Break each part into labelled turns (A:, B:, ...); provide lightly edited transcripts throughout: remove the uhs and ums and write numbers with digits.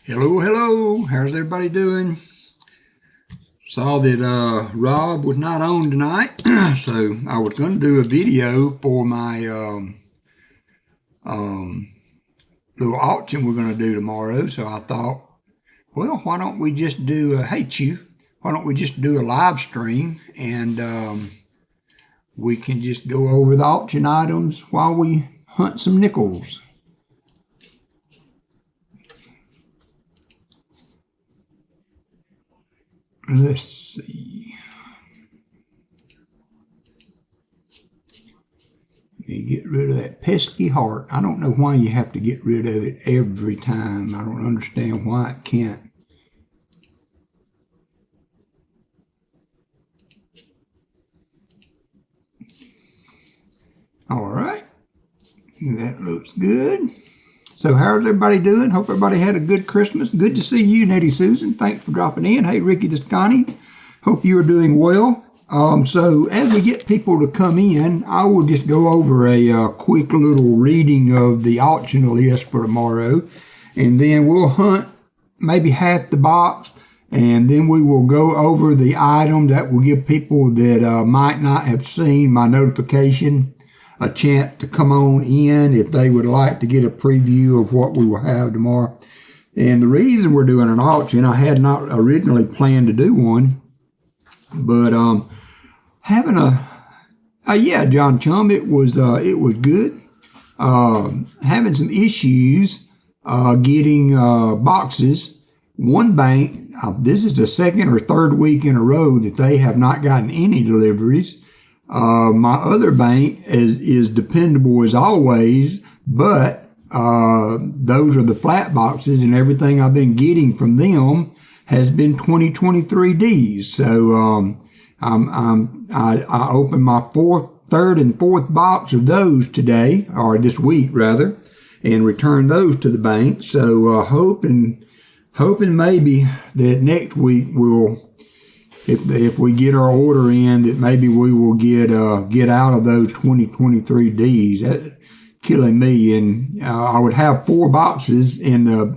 A: Hello, hello. How's everybody doing? Saw that Rob was not on tonight, so I was going to do a video for my little auction we're going to do tomorrow. So I thought, well, why don't we just do a Why don't we just do a live stream and we can just go over the auction items while we hunt some nickels. Let's see. Let me get rid of that pesky heart. I don't know why you have to get rid of it every time. I don't understand why it can't. All right. That looks good. So how's everybody doing? Hope everybody had a good Christmas. Good to see you, Nettie Susan. Thanks for dropping in. Hey, Ricky the Scotty. Hope you are doing well. So as we get people to come in, I will just go over a quick little reading of the auction list for tomorrow. And then we'll hunt maybe half the box. And then we will go over the item that will give people that might not have seen my notification a chance to come on in if they would like to get a preview of what we will have tomorrow. And the reason we're doing an auction, I had not originally planned to do one, but having John Chum, it was good. Having some issues getting boxes. One bank, this is the second or third week in a row that they have not gotten any deliveries. My other bank is dependable as always, but those are the flat boxes, and everything I've been getting from them has been 2023 Ds. So I opened my third and fourth box of those today, or this week rather, and returned those to the bank. So hoping maybe that next week we'll. If we get our order in, that maybe we will get out of those 2023 Ds. That's killing me. And I would have 4 boxes in the,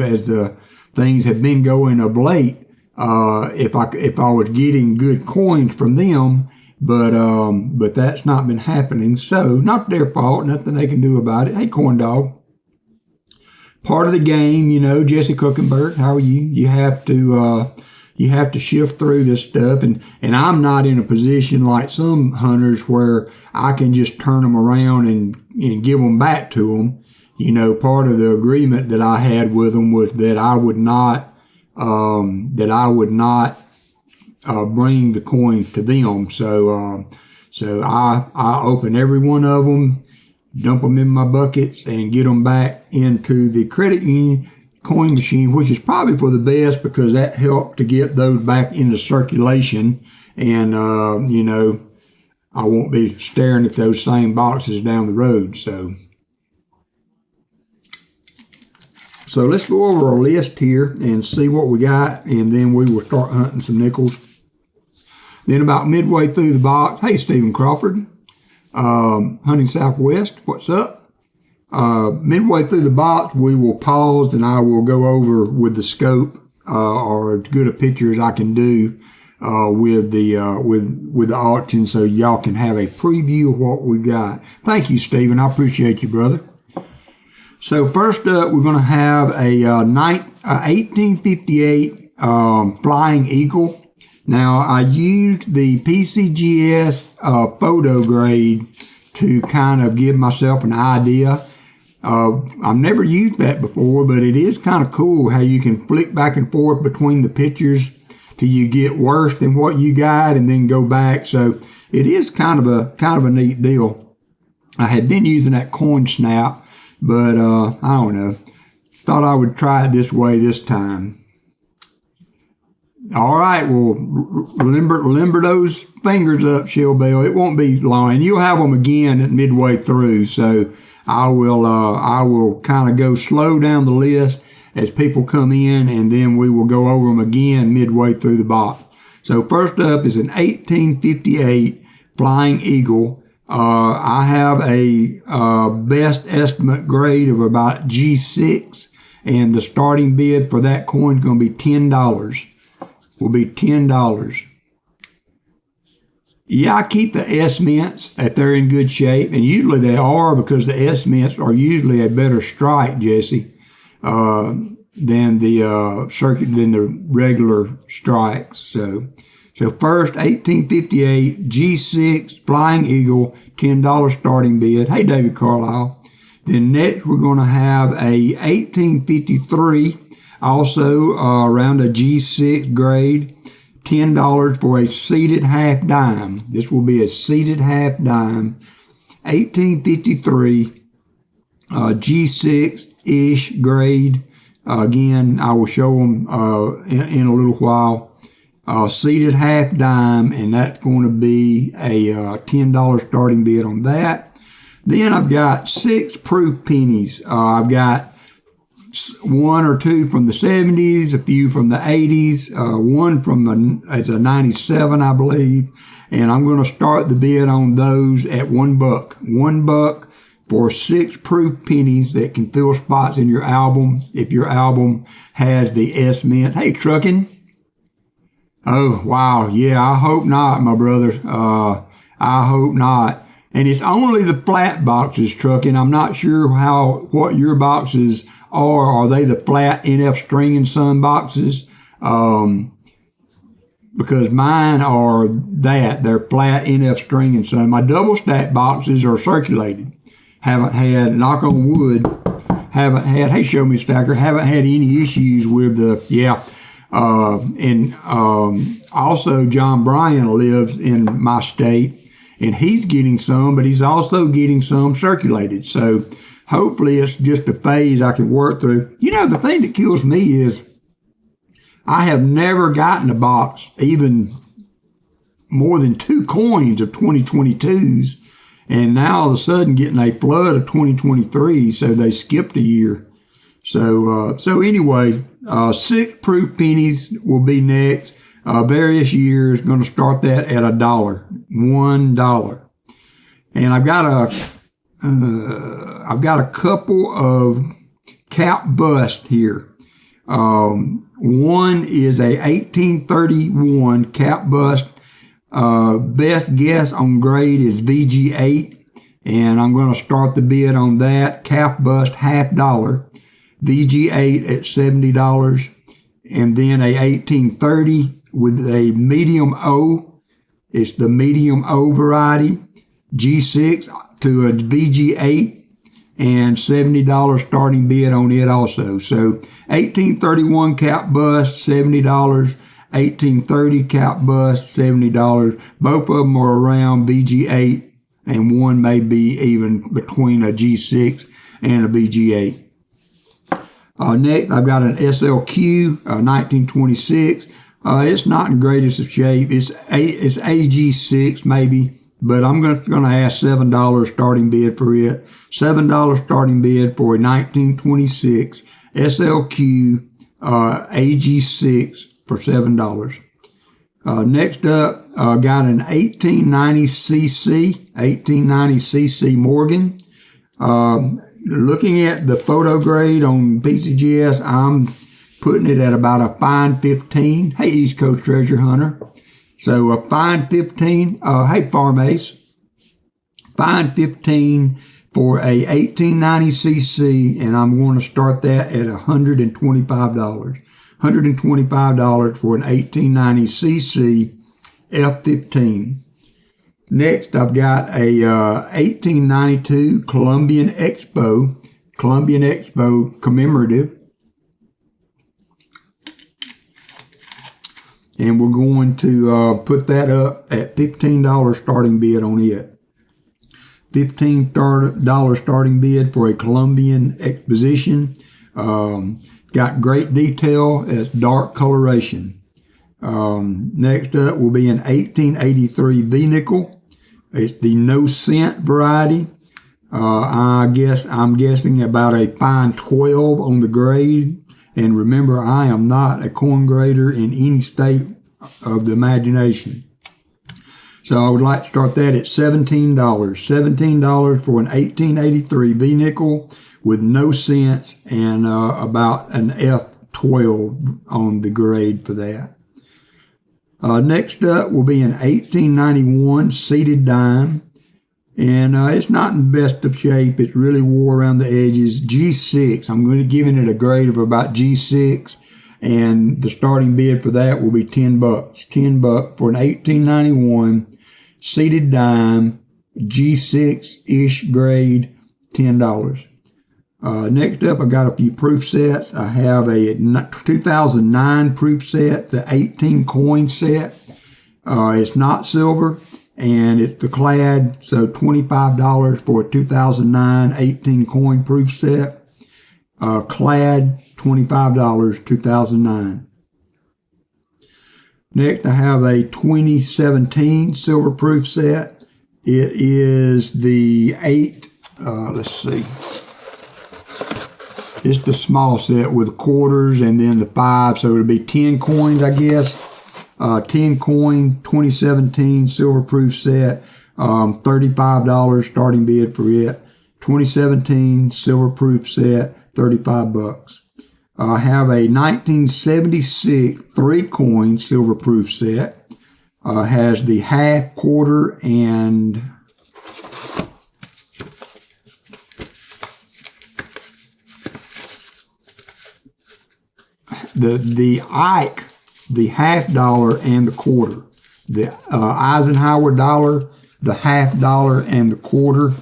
A: as the things have been going of late, if I was getting good coins from them, but that's not been happening. So not their fault, nothing they can do about it. Hey, Corn Dog. Part of the game, Jesse Cookenberg, how are you? You have to shift through this stuff, and I'm not in a position like some hunters where I can just turn them around and give them back to them. Part of the agreement that I had with them was that I would not bring the coins to them. So I open every one of them, dump them in my buckets, and get them back into the credit union coin machine, which is probably for the best because that helped to get those back into circulation. And, I won't be staring at those same boxes down the road. So let's go over our list here and see what we got, and then we will start hunting some nickels. Then about midway through the box, hey, Stephen Crawford, Hunting Southwest, what's up? Midway through the box, we will pause and I will go over with the scope, or as good a picture as I can do, with the auction, so y'all can have a preview of what we got. Thank you, Stephen. I appreciate you, brother. So first up, we're going to have a 1858 Flying Eagle. Now, I used the PCGS photo grade to kind of give myself an idea. I've never used that before, but it is kind of cool how you can flick back and forth between the pictures till you get worse than what you got and then go back. So it is kind of a neat deal. I had been using that coin snap, but I don't know. Thought I would try it this way this time. All right, well, remember those fingers up, Shell Bell. It won't be long, and you'll have them again at midway through. So I will kind of go slow down the list as people come in, and then we will go over them again midway through the box. So first up is an 1858 Flying Eagle. I have a best estimate grade of about G6. And the starting bid for that coin is going to be $10. Will be $10. Yeah, I keep the S mints if they're in good shape, and usually they are, because the S mints are usually a better strike, Jesse, than the regular strikes. So first, 1858 G6 Flying Eagle, $10 starting bid. Hey, David Carlisle. Then next we're going to have a 1853, also around a G6 grade, $10 for a seated half dime. This will be a seated half dime. 1853 G6-ish grade. Again, I will show them in a little while. Seated half dime, and that's going to be a $10 starting bid on that. Then I've got 6 proof pennies. I've got 1 or 2 from the 70s, a few from the 80s, one from it's a 97, I believe. And I'm going to start the bid on those at $1. $1 for 6 proof pennies that can fill spots in your album if your album has the S Mint. Hey, Truckin'. Oh, wow. Yeah, I hope not, my brother. I hope not. And it's only the flat boxes, Truckin'. I'm not sure what your boxes are. Are they the flat NF String and Son boxes? Because mine are that. They're flat NF String and Son. My double stack boxes are circulated. Haven't had, knock on wood, hey, show me stacker, haven't had any issues with the, also John Bryan lives in my state, and he's getting some, but he's also getting some circulated. So hopefully it's just a phase I can work through. You know, the thing that kills me is I have never gotten a box, even more than 2 coins of 2022s, and now all of a sudden getting a flood of 2023, so they skipped a year. So anyway, 6 proof pennies will be next. Various years, going to start that at $1. $1. And I've got a couple of cap bust here. One is a 1831 cap bust. Best guess on grade is VG8, and I'm going to start the bid on that. Cap bust $50. VG8 at $70, and then a 1830 with a medium O. It's the medium O variety. G6 to a VG8 and $70 starting bid on it also. So 1831 cap bust, $70. 1830 cap bust, $70. Both of them are around VG8, and one may be even between a G6 and a VG8. Next, I've got an SLQ, 1926. It's not in greatest of shape. It's AG6 maybe, but I'm going to ask $7 starting bid for it. $7 starting bid for a 1926 SLQ AG6 for $7. Next up, got an 1890cc Morgan. Looking at the photo grade on PCGS, I'm putting it at about a fine 15. Hey, East Coast Treasure Hunter. So a fine 15. Hey, Farm Ace. Fine 15 for a 1890cc, and I'm going to start that at $125. $125 for an 1890cc F15. Next, I've got a 1892 Columbian Expo commemorative. And we're going to put that up at $15 starting bid on it. $15 starting bid for a Columbian Exposition. Got great detail. It's dark coloration. Next up will be an 1883 V-nickel. It's the no cent variety. I'm guessing about a fine 12 on the grade. And remember, I am not a coin grader in any state of the imagination. So I would like to start that at $17. $17 for an 1883 V-nickel with no cents and about an F12 on the grade for that. Next up will be an 1891 seated dime. And it's not in the best of shape. It's really wore around the edges. G6. I'm going to give it a grade of about G6. And the starting bid for that will be $10. $10 for an 1891 seated dime, G6-ish grade, $10. Next up, I got a few proof sets. I have a 2009 proof set, the 18 coin set. It's not silver. And it's the clad, so $25 for a 2009 18 coin proof set. Clad, $25, 2009. Next, I have a 2017 silver proof set. It is the 8, let's see. It's the small set with quarters and then the 5, so it'll be 10 coins, I guess. 10 coin 2017 silver proof set, $35 starting bid for it. 2017 silver proof set, $35. I have a 1976 3 coin silver proof set. Has the half, quarter, and the Ike, the $50 and the quarter. The Eisenhower dollar, the $50 and the quarter.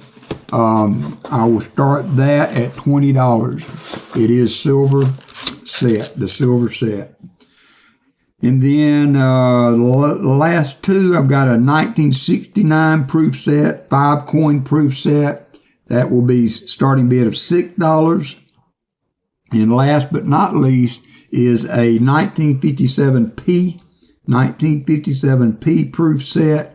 A: I will start that at $20. It is silver set, the silver set. And then the last two, I've got a 1969 proof set, 5 coin proof set. That will be starting bid of $6. And last but not least is a 1957P proof set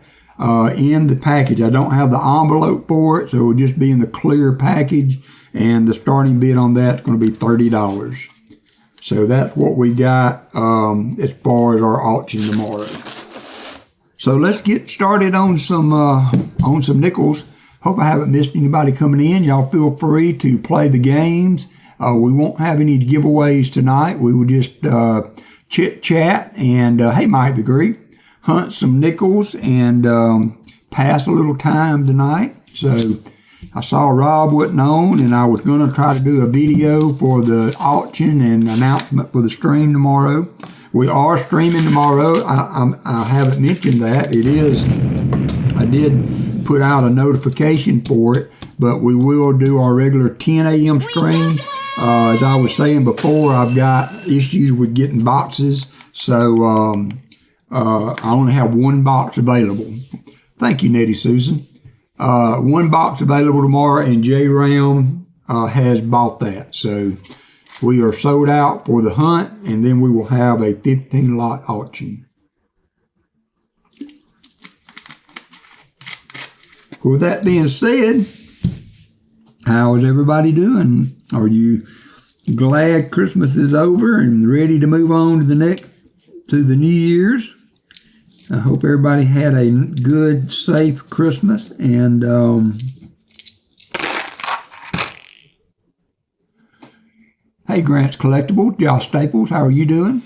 A: in the package. I don't have the envelope for it, so it will just be in the clear package, and the starting bid on that is going to be $30. So that's what we got as far as our auction tomorrow. So let's get started on some nickels. Hope I haven't missed anybody coming in. Y'all feel free to play the games. We won't have any giveaways tonight. We will just chit-chat and, hey, Mike the Greek, hunt some nickels and pass a little time tonight. So I saw Rob wasn't on, and I was going to try to do a video for the auction and announcement for the stream tomorrow. We are streaming tomorrow. I haven't mentioned that. It is, I did put out a notification for it, but we will do our regular 10 a.m. stream. As I was saying before, I've got issues with getting boxes, so I only have one box available. Thank you, Nettie Susan. One box available tomorrow, and J Ram has bought that. So we are sold out for the hunt, and then we will have a 15-lot auction. With that being said, how is everybody doing? Are you glad Christmas is over and ready to move on to the New Year's? I hope everybody had a good, safe Christmas. And hey, Grant's Collectible, Josh Staples, how are you doing?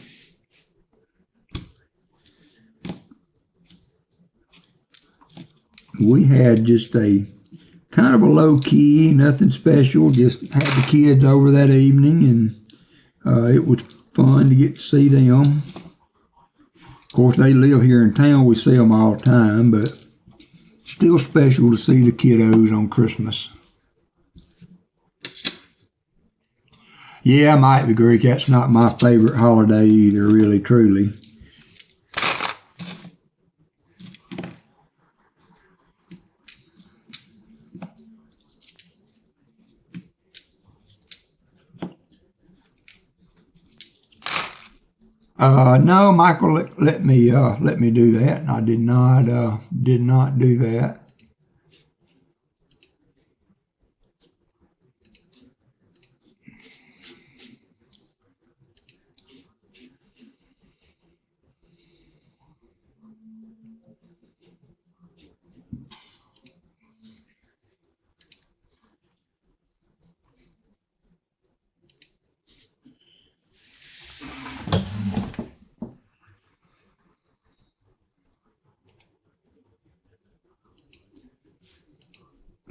A: We had just a kind of a low key, nothing special, just had the kids over that evening, and it was fun to get to see them. Of course, they live here in town, we see them all the time, but still special to see the kiddos on Christmas. Yeah, Mike the Greek, that's not my favorite holiday either, really, truly. No, Michael let me do that, and I did not do that.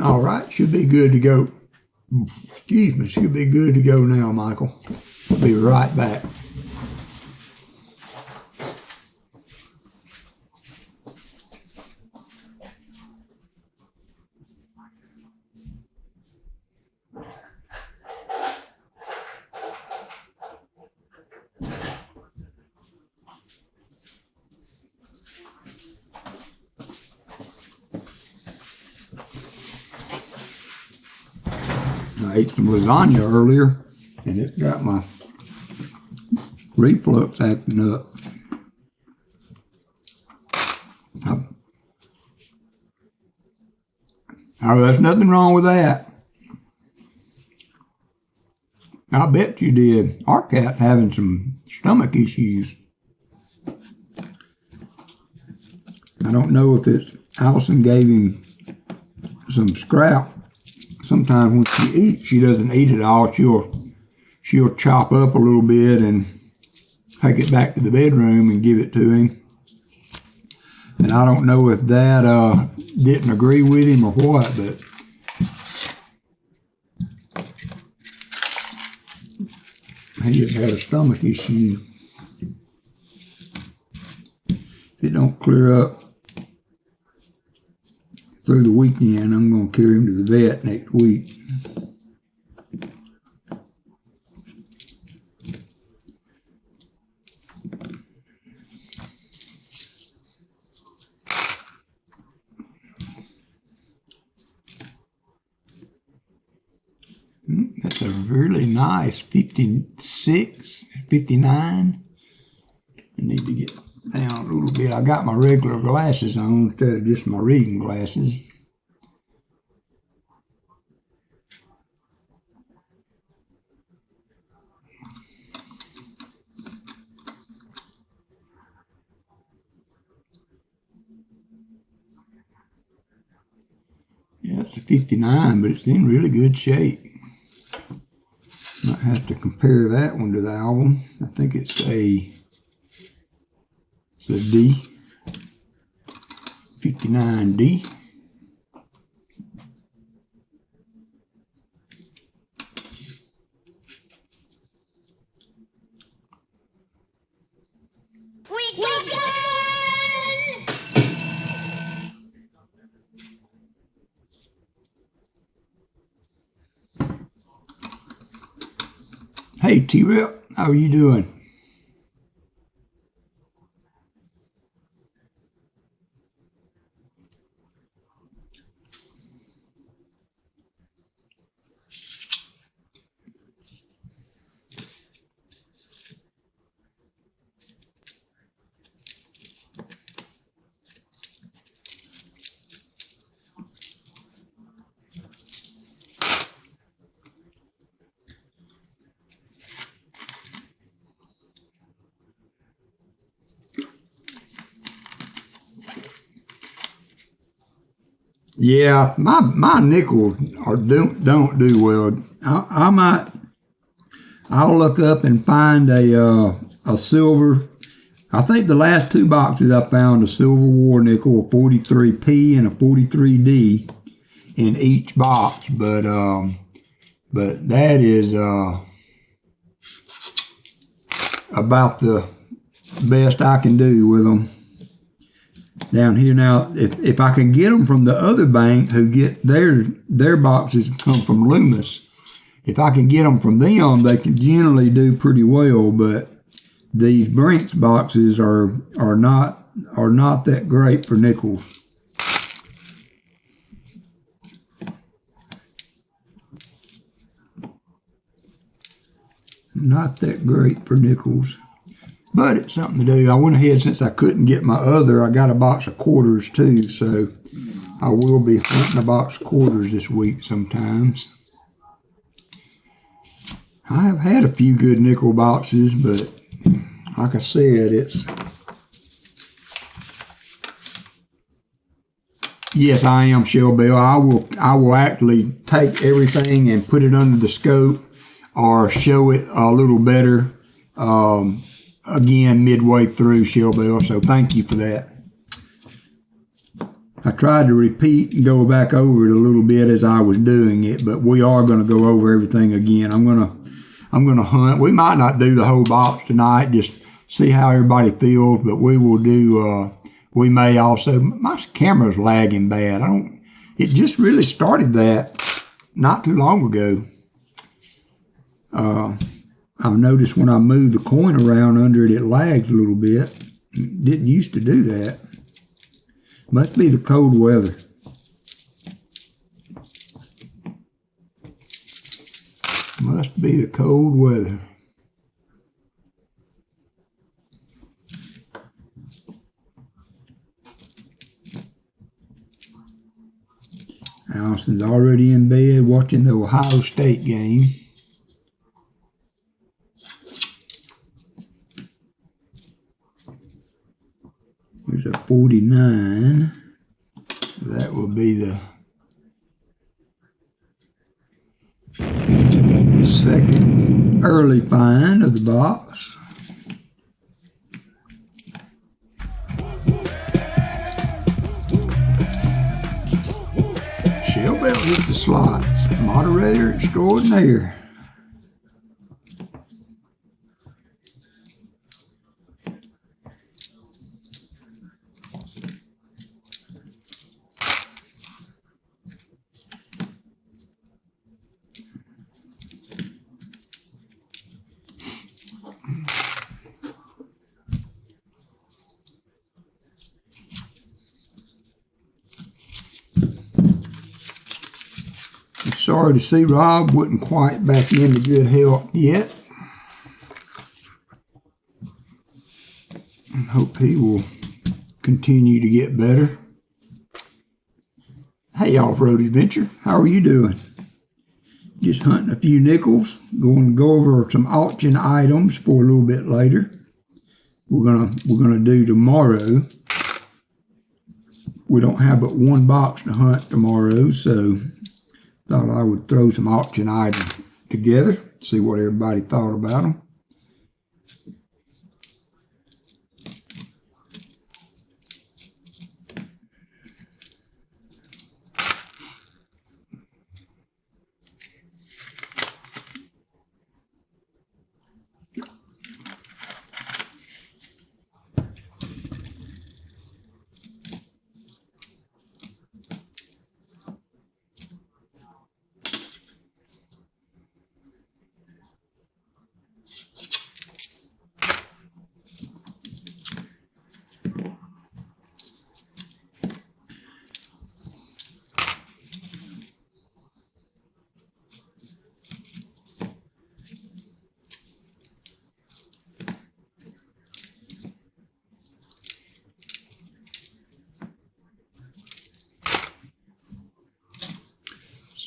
A: All right, should be good to go. Excuse me, should be good to go now, Michael. Be right back. I ate some lasagna earlier, and it got my reflux acting up. Oh, there's nothing wrong with that. I bet you did. Our cat having some stomach issues. I don't know if it's Allison gave him some scrap. Sometimes when she eats, she doesn't eat it all. She'll chop up a little bit and take it back to the bedroom and give it to him. And I don't know if that didn't agree with him or what, but he just had a stomach issue. If it don't clear up through the weekend, I'm going to carry him to the vet next week. That's a really nice 56, 59. I need to get down a little bit. I got my regular glasses on instead of just my reading glasses. Yeah, it's a 59, but it's in really good shape. Might have to compare that one to the album. I think it's a D, 59D. Hey T-Rep, how are you doing? Yeah, my nickels don't do well. I'll look up and find a silver. I think the last two boxes I found a silver war nickel, a 43P and a 43D in each box, but that is about the best I can do with them. Down here now, if I can get them from the other bank who get their boxes come from Loomis, if I can get them from them, they can generally do pretty well. But these Brinks boxes are not that great for nickels. Not that great for nickels. But it's something to do. I went ahead, since I couldn't get my other, I got a box of quarters too, so I will be hunting a box of quarters this week sometimes. I have had a few good nickel boxes, but like I said, yes, I am, Shell Bell. I will actually take everything and put it under the scope or show it a little better. Again, midway through, Shell Bell, so thank you for that. I tried to repeat and go back over it a little bit as I was doing it, but we are going to go over everything again. I'm gonna hunt. We might not do the whole box tonight, just see how everybody feels, but we will do, we may also, my camera's lagging bad. It just really started that not too long ago. I've noticed when I move the coin around under it, it lags a little bit. It didn't used to do that. Must be the cold weather. Must be the cold weather. Allison's already in bed watching the Ohio State game. There's a 49. That will be the second early find of the box. Shell belt hit the slots. Moderator extraordinaire. Sorry to see Rob wasn't quite back into good health yet. I hope he will continue to get better. Hey, Off-Road Adventure, how are you doing? Just hunting a few nickels. Going to go over some auction items for a little bit later. We're gonna do tomorrow. We don't have but one box to hunt tomorrow, so thought I would throw some auction items together, see what everybody thought about them.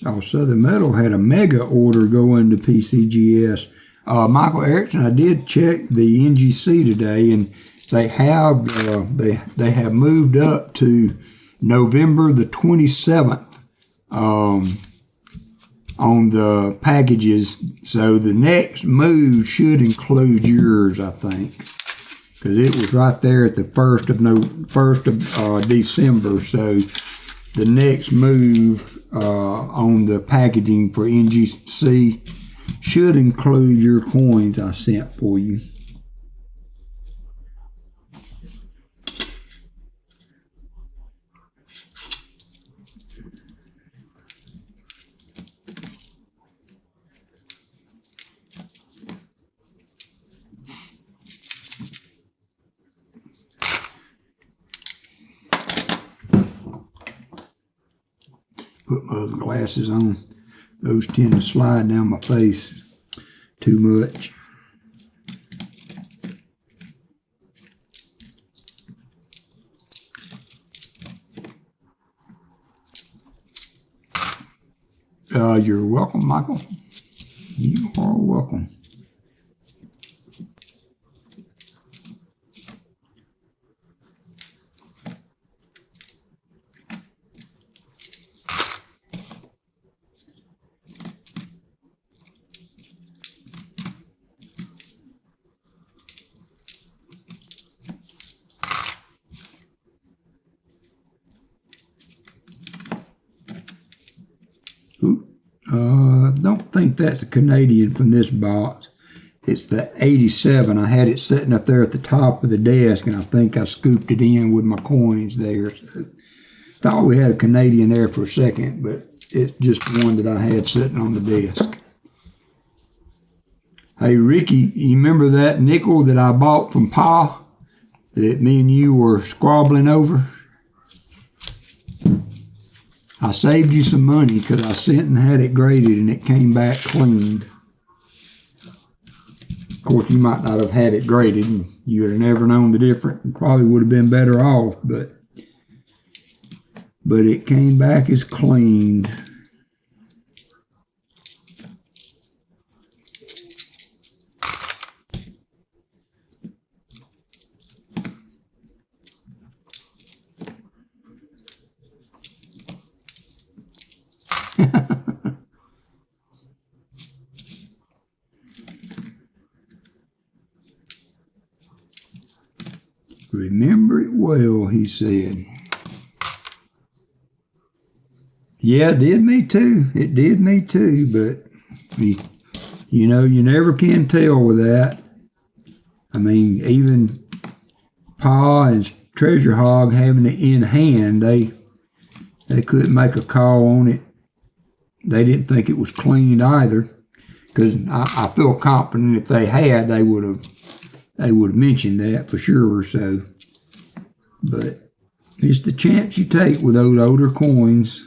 A: So Southern Metal had a mega order go into PCGS. Michael Erickson, I did check the NGC today, and they have moved up to November the 27th on the packages. So the next move should include yours, I think, because it was right there at the 1st of December. So the next move on the packaging for NGC should include your coins I sent for you. Put my other glasses on. Those tend to slide down my face too much. You're welcome, Michael. You are welcome. don't think that's a Canadian from this box. It's the 87. I had it sitting up there at the top of the desk, and I think I scooped it in with my coins there. So, thought we had a Canadian there for a second, but it's just one that I had sitting on the desk. Hey, Ricky, you remember that nickel that I bought from Pa that me and you were squabbling over? I saved you some money because I sent and had it graded and it came back cleaned. Of course, you might not have had it graded and you would have never known the difference and probably would have been better off, but it came back as cleaned. Remember it well, he said. Yeah, it did me too. It did me too, but you know, you never can tell with that. I mean, even Pa and Treasure Hog having it in hand, they couldn't make a call on it. They didn't think it was cleaned either, because I feel confident if they had, they would have mentioned that for sure. So, but it's the chance you take with those older coins.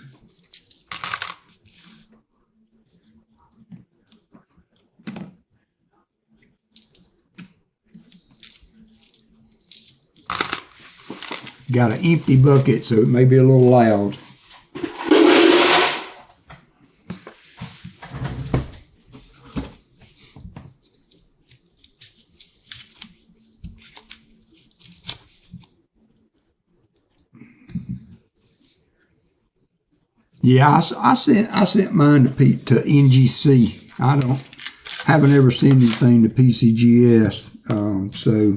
A: Got an empty bucket, so it may be a little loud. Yeah, I sent mine to NGC. Haven't ever sent anything to PCGS, so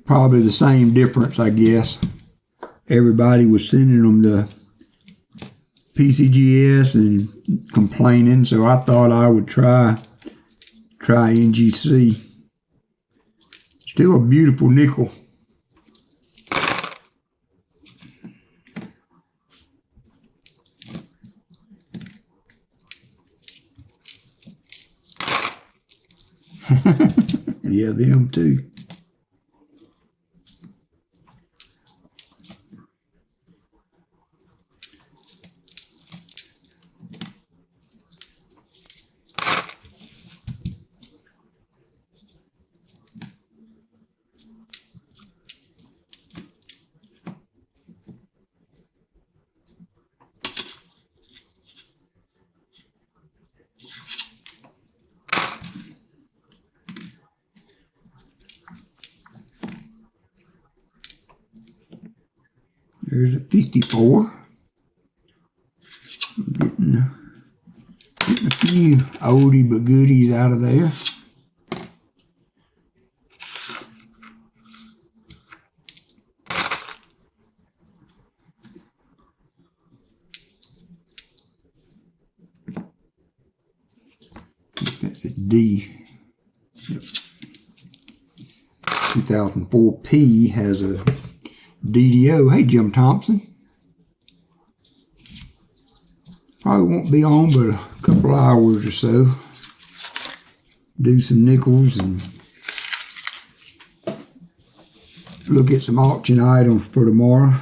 A: probably the same difference, I guess. Everybody was sending them to PCGS and complaining, so I thought I would try NGC. Still a beautiful nickel. Yeah, them too. There's a 54. Getting a few oldie but goodies out of there. That's a D. Yep. 2004 P has a DDO. Hey, Jim Thompson. Probably won't be on but a couple hours or so. Do some nickels and look at some auction items for tomorrow.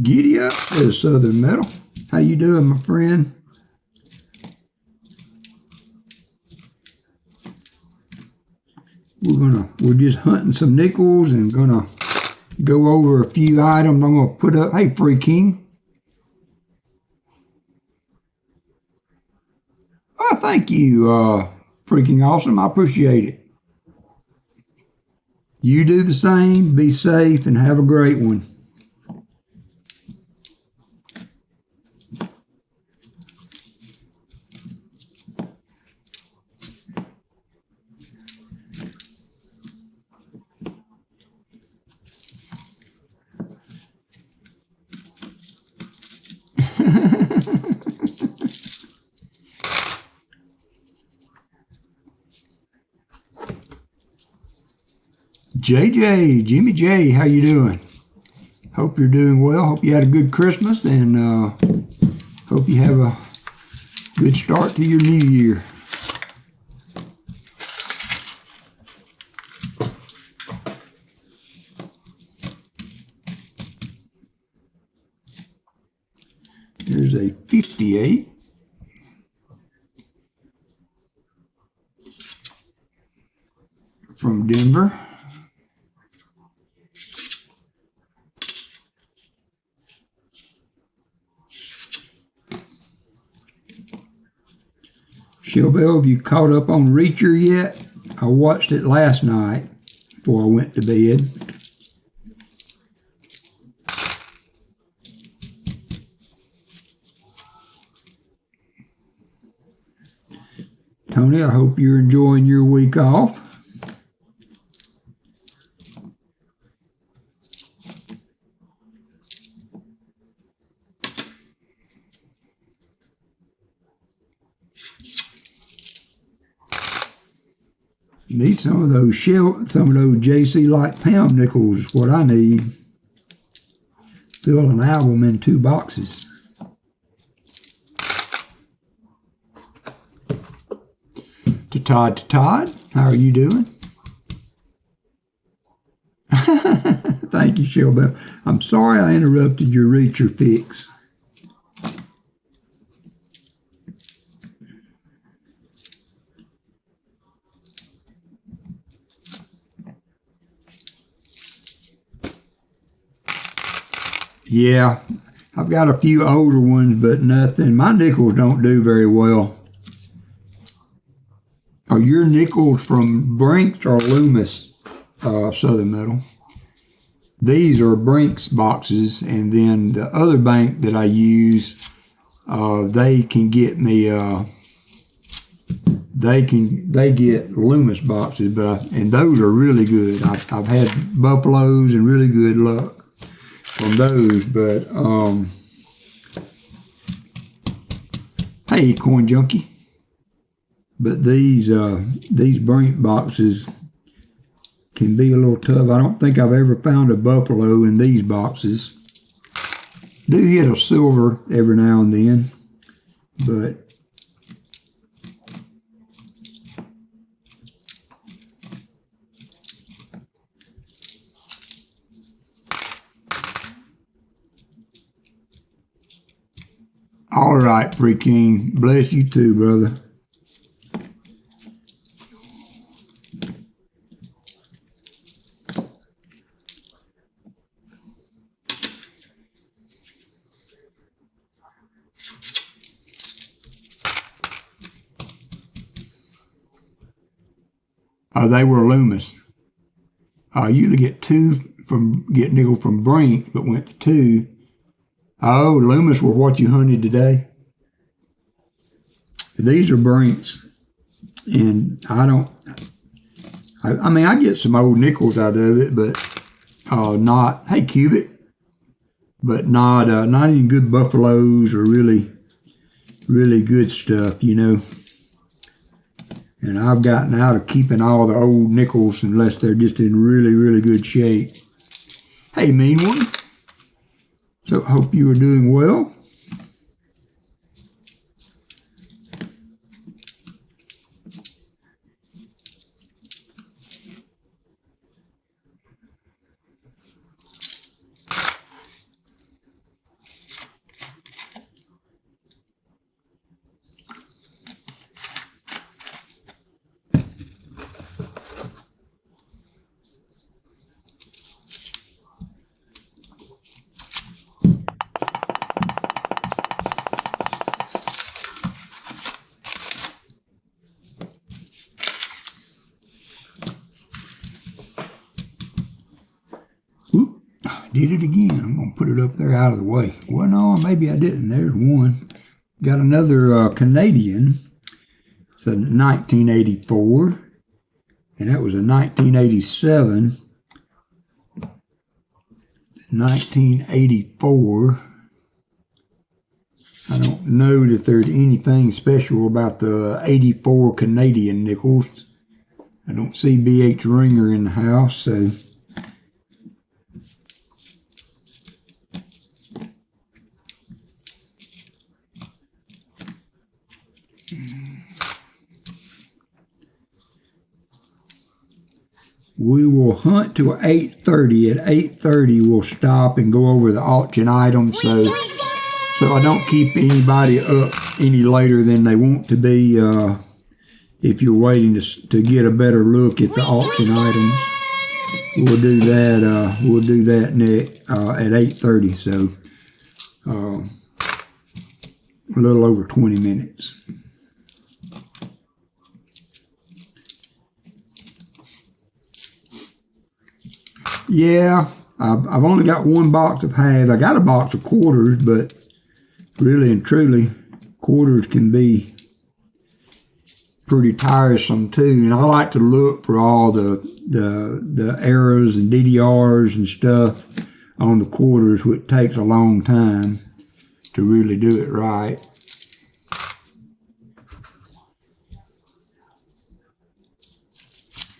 A: Giddy up, there's Southern Metal. How you doing, my friend? We're just hunting some nickels and gonna go over a few items I'm gonna put up. Hey, Free King. Oh, thank you, freaking awesome. I appreciate it. You do the same. Be safe and have a great one. JJ, Jimmy J, how you doing? Hope you're doing well. Hope you had a good Christmas, and hope you have a good start to your new year. Here's a 58. From Denver. Shellbell, have you caught up on Reacher yet? I watched it last night before I went to bed. Tony, I hope you're enjoying your week off. Need some of those JC Light pound nickels is what I need. Fill an album in 2 boxes. To Todd, how are you doing? Thank you, Shellbell. I'm sorry I interrupted your Reacher fix. Yeah, I've got a few older ones, but nothing. My nickels don't do very well. Are your nickels from Brinks or Loomis, Southern Metal? These are Brinks boxes, and then the other bank that I use, they can get me. They get Loomis boxes, and those are really good. I've had Buffaloes and really good luck from those, but hey, Coin Junkie. But these Brink boxes can be a little tough. I don't think I've ever found a Buffalo in these boxes. Do hit a silver every now and then, but all right, Free King. Bless you too, brother. They were Loomis. I usually get nickel from Brink, but went to 2. Oh, Loomis were what you hunted today. These are Brinks, and I mean, I get some old nickels out of it, but not, hey, Cubic, but not any good Buffaloes or really, really good stuff, you know. And I've gotten out of keeping all the old nickels unless they're just in really, really good shape. Hey, Mean One. So, hope you are doing well. hit it again. I'm going to put it up there out of the way. Well, no, maybe I didn't. There's one. Got another Canadian. It's a 1984. And that was a 1987. 1984. I don't know that there's anything special about the 84 Canadian nickels. I don't see BH Ringer in the house, so we will hunt till 8:30. At 8:30, we'll stop and go over the auction items, so I don't keep anybody up any later than they want to be. If you're waiting to get a better look at the auction items, we'll do that. We'll do that at 8:30. So a little over 20 minutes. Yeah, I've only got one box of halves. I got a box of quarters, but really and truly, quarters can be pretty tiresome too. And I like to look for all the errors and DDRs and stuff on the quarters, which takes a long time to really do it right.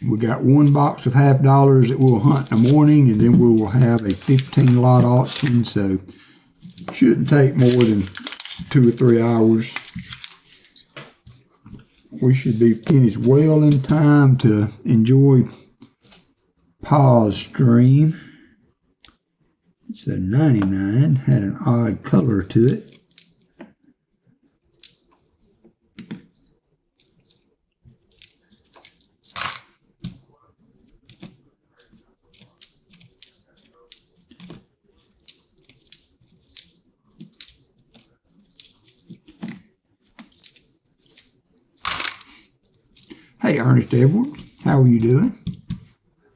A: We got one box of $50 that we'll hunt in the morning, and then we will have a 15 lot auction, so shouldn't take more than 2 or 3 hours. We should be finished well in time to enjoy Pa's stream. It's a 99, had an odd color to it. Hey, Ernest Edwards, how are you doing?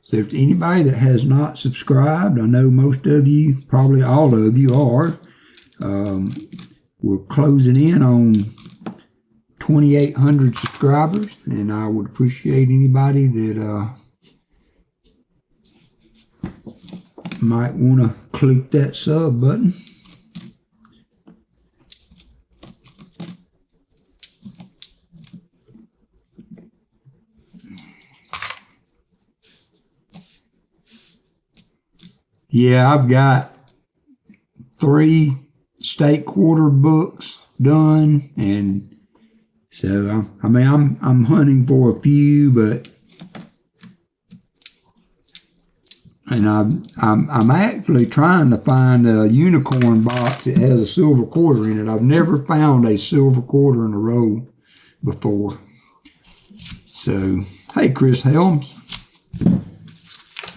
A: So if anybody that has not subscribed, I know most of you, probably all of you are. We're closing in on 2,800 subscribers, and I would appreciate anybody that might want to click that sub button. Yeah, I've got 3 state quarter books done, and so I'm hunting for a few, but I'm actually trying to find a unicorn box that has a silver quarter in it. I've never found a silver quarter in a row before. So, hey, Chris Helms.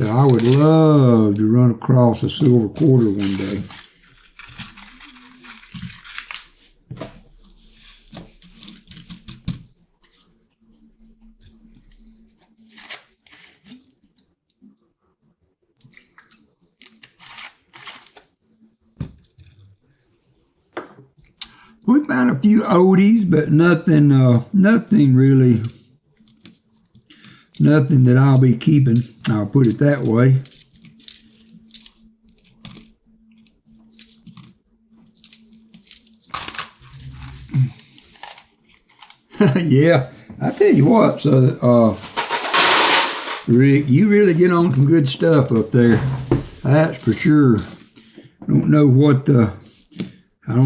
A: So I would love to run across a silver quarter one day. We found a few oldies, but nothing really. Nothing that I'll be keeping, I'll put it that way. Yeah, I tell you what, so Rick, you really get on some good stuff up there. That's for sure. I don't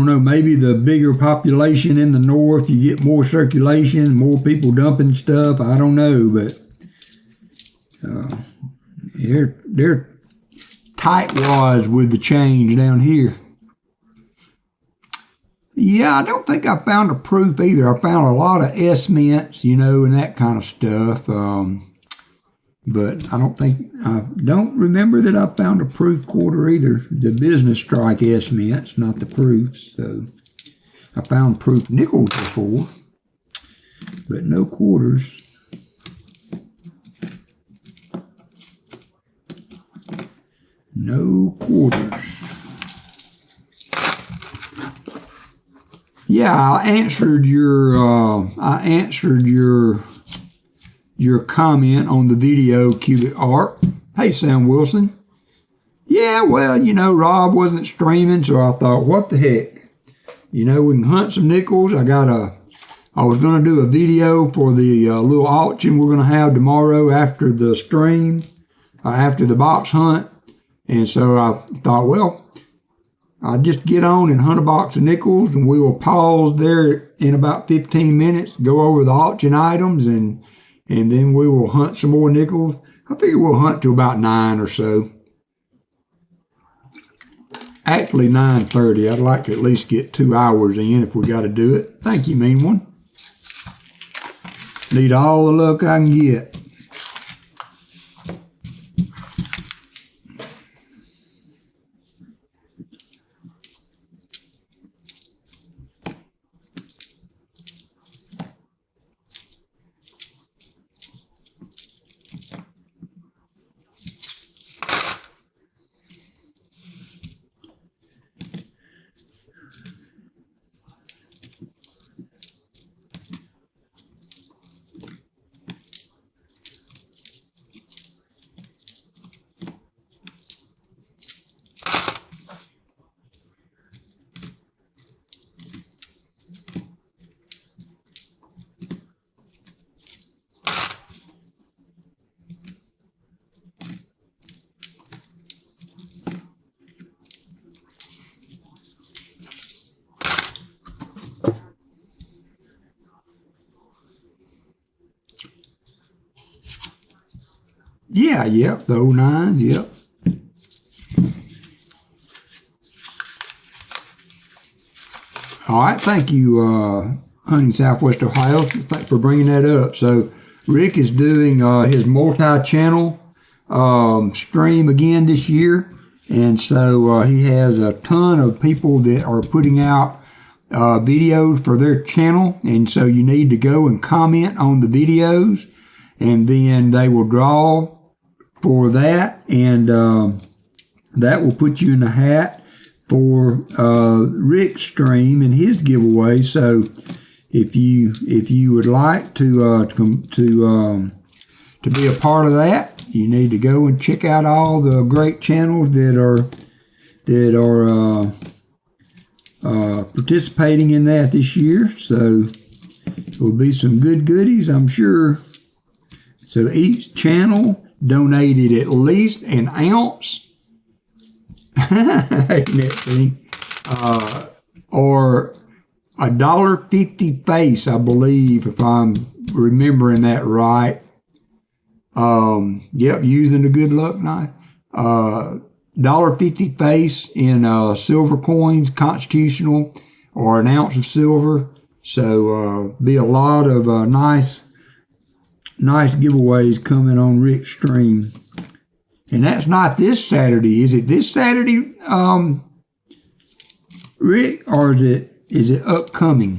A: know, maybe the bigger population in the north, you get more circulation, more people dumping stuff. I don't know, but they're tightwads with the change down here. Yeah, I don't think I found a proof either. I found a lot of S-mints, and that kind of stuff. But I don't remember that I found a proof quarter either. The business strike S-mints, not the proofs. So I found proof nickels before, but no quarters. No quarters. Yeah, I answered your comment on the video cubic art. Hey, Sam Wilson. Yeah, well, you know, Rob wasn't streaming, so I thought, what the heck? You know, we can hunt some nickels. I was going to do a video for the little auction we're going to have tomorrow after the stream, after the box hunt. And so I thought, well, I'll just get on and hunt a box of nickels, and we will pause there in about 15 minutes, go over the auction items, and then we will hunt some more nickels. I figure we'll hunt to about 9 or so. Actually, 9:30. I'd like to at least get 2 hours in if we got to do it. Thank you, mean one. Need all the luck I can get. Yeah, yep, the 09s, yep. All right, thank you, Hunting Southwest Ohio, thanks for bringing that up. So Rick is doing his multi-channel stream again this year, and so he has a ton of people that are putting out videos for their channel, and so you need to go and comment on the videos, and then they will draw for that, and that will put you in the hat for Rick's stream and his giveaway. So if you would like to be a part of that, you need to go and check out all the great channels that are participating in that this year. So it will be some good goodies, I'm sure. So each channel donated at least an ounce, or $1.50 face, I believe, if I'm remembering that right. Yep, using the good luck knife. $1.50 face in silver coins, constitutional, or an ounce of silver. So be a lot of nice giveaways coming on Rick's stream. And that's not this Saturday. Is it this Saturday, Rick, or is it upcoming?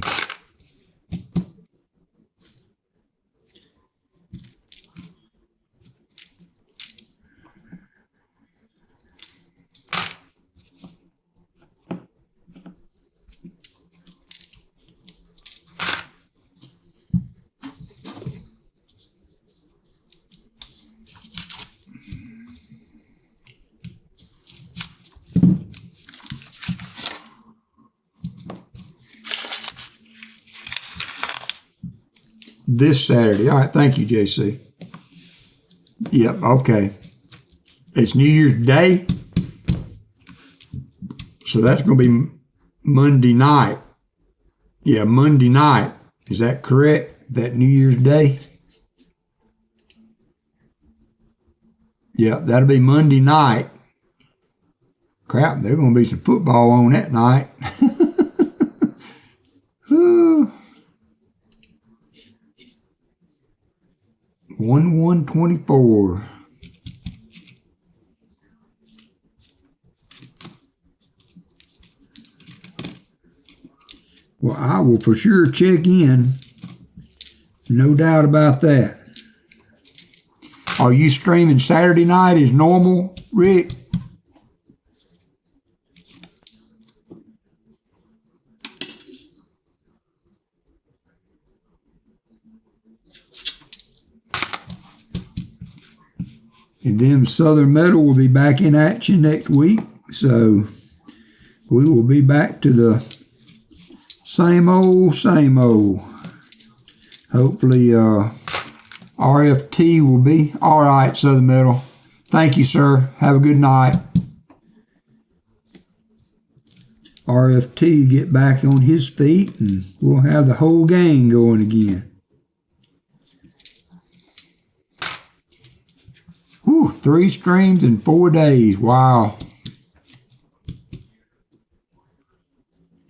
A: This Saturday. All right, thank you, JC. Yep, okay. It's New Year's Day, so that's going to be Monday night. Yeah, Monday night. Is that correct? That New Year's Day? Yeah, that'll be Monday night. Crap, there's going to be some football on that night. 1/1/24. Well, I will for sure check in. No doubt about that. Are you streaming Saturday night as normal, Rick? And then Southern Metal will be back in action next week. So we will be back to the same old, same old. Hopefully RFT will be all right, Southern Metal. Thank you, sir. Have a good night. RFT get back on his feet and we'll have the whole gang going again. Whew, 3 streams in 4 days. Wow.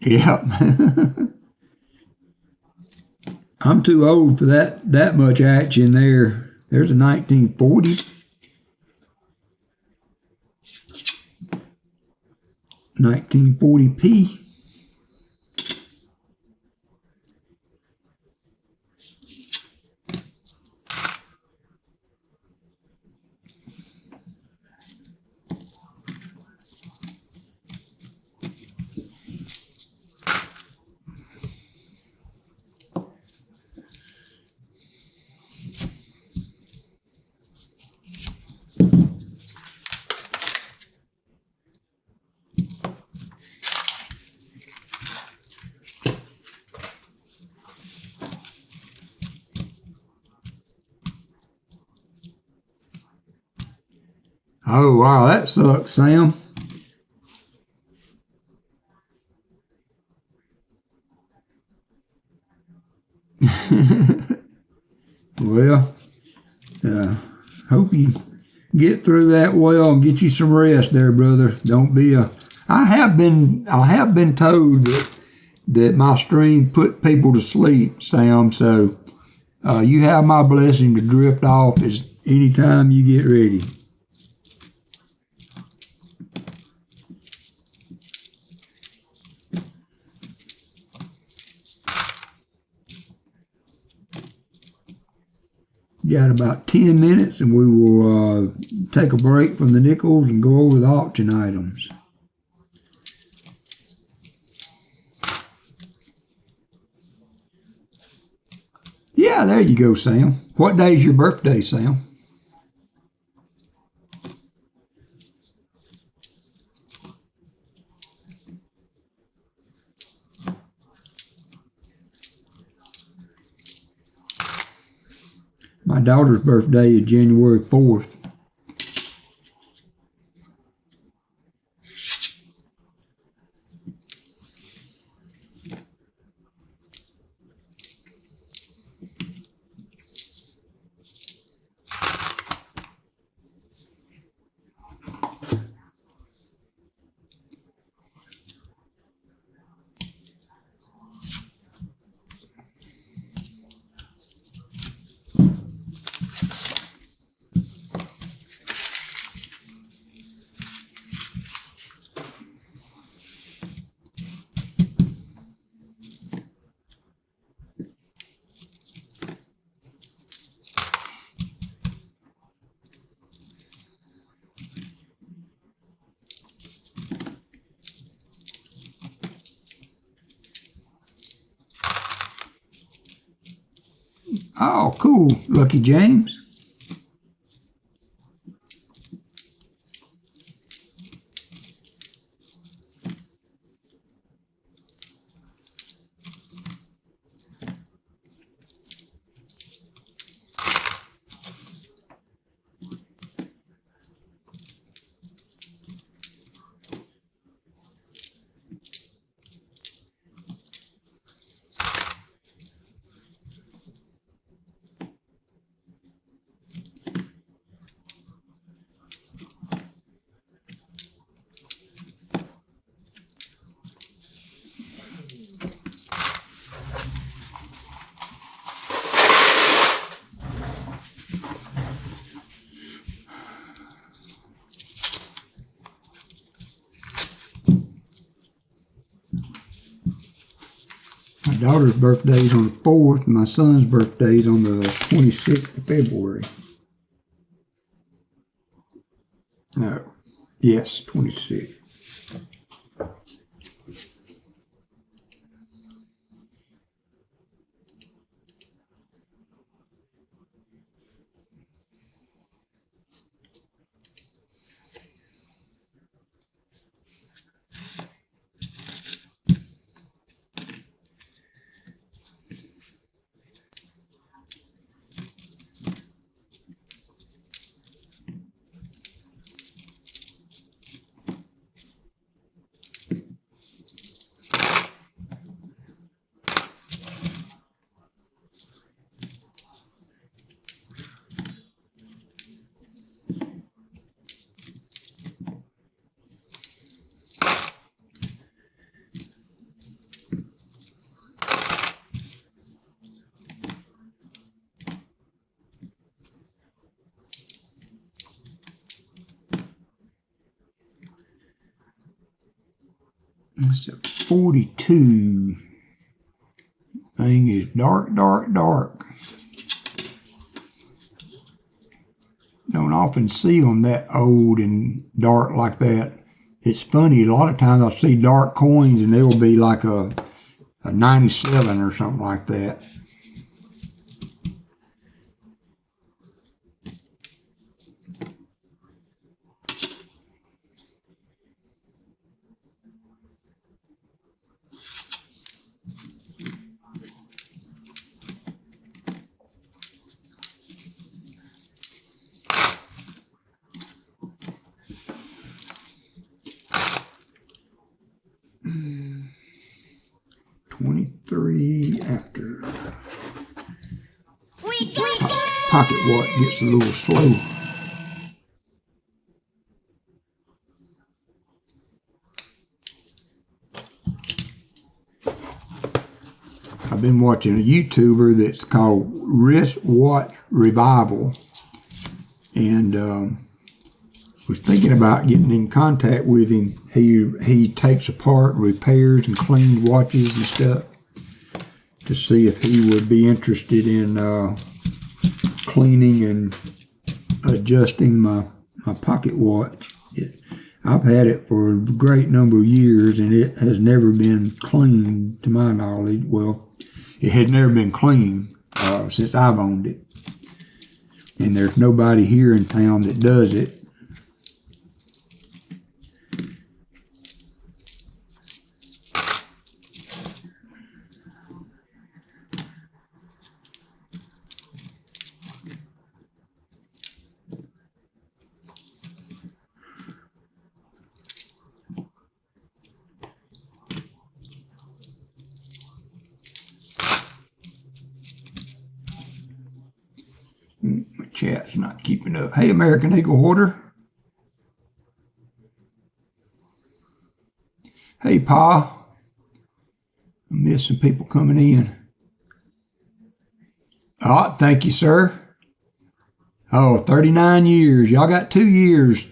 A: Yep. I'm too old for that much action there. There's a 1940. 1940p. Oh, wow, that sucks, Sam. Well, hope you get through that well and get you some rest there, brother. Don't be a... I have been told that my stream put people to sleep, Sam, so you have my blessing to drift off as anytime you get ready. Got about 10 minutes and we will take a break from the nickels and go over the auction items. Yeah, there you go, Sam. What day is your birthday, Sam? My daughter's birthday is January 4th. Oh, cool, Lucky James. My daughter's birthday is on the 4th, and my son's birthday is on the 26th of February. No, yes, 26th. 42. Thing is dark, dark, dark. Don't often see them that old and dark like that. It's funny, a lot of times I'll see dark coins and they will be like a 97 or something like that. After pocket watch gets a little slow. I've been watching a YouTuber that's called Wristwatch Revival, and was thinking about getting in contact with him. He takes apart, repairs, and cleans watches and stuff, to see if he would be interested in cleaning and adjusting my pocket watch. I've had it for a great number of years, and it has never been cleaned to my knowledge. Well, it has never been cleaned since I've owned it, and there's nobody here in town that does it. My chat's not keeping up. Hey, American Eagle Hoarder. Hey, Pa. I miss some people coming in. Oh, thank you, sir. Oh, 39 years. Y'all got 2 years.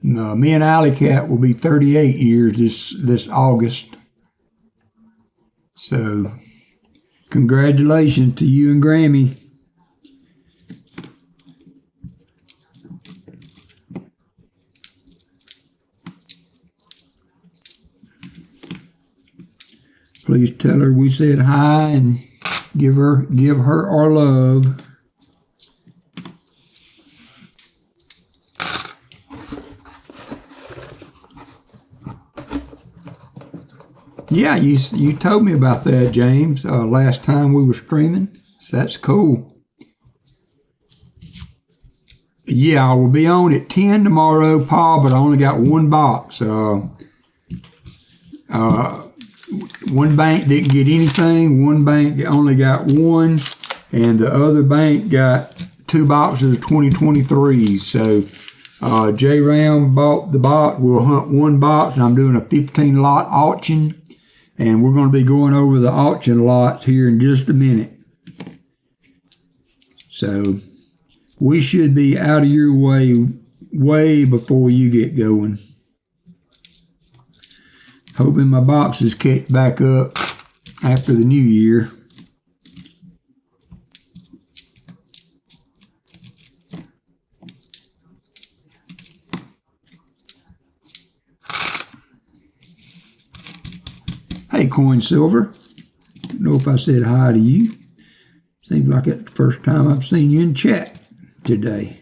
A: Me and Alley Cat will be 38 years this August. So, congratulations to you and Grammy. Please tell her we said hi and give her our love. Yeah, you told me about that, James, last time we were streaming. So that's cool. Yeah, I will be on at 10 tomorrow, Paul, but I only got one box. One bank didn't get anything. One bank only got one, and the other bank got 2 boxes of 2023. So J Ram bought the box. We'll hunt one box, and I'm doing a 15 lot auction, and we're going to be going over the auction lots here in just a minute. So we should be out of your way before you get going. Hoping my boxes kick back up after the new year. Hey, Coin Silver. Don't know if I said hi to you. Seems like it's the first time I've seen you in chat today.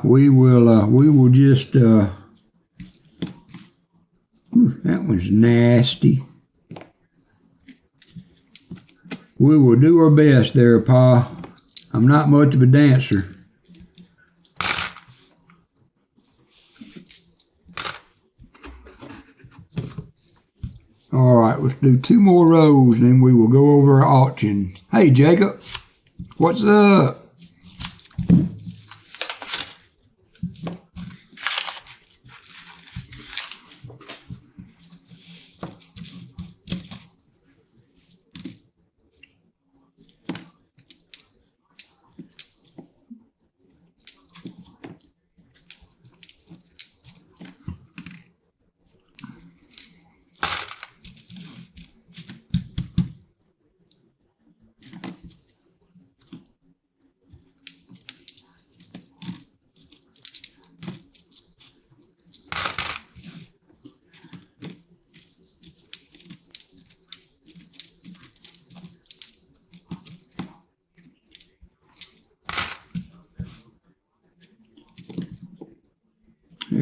A: We will just, that one's nasty. We will do our best there, Pa. I'm not much of a dancer. All right, let's do 2 more rows, and then we will go over our auction. Hey, Jacob, what's up?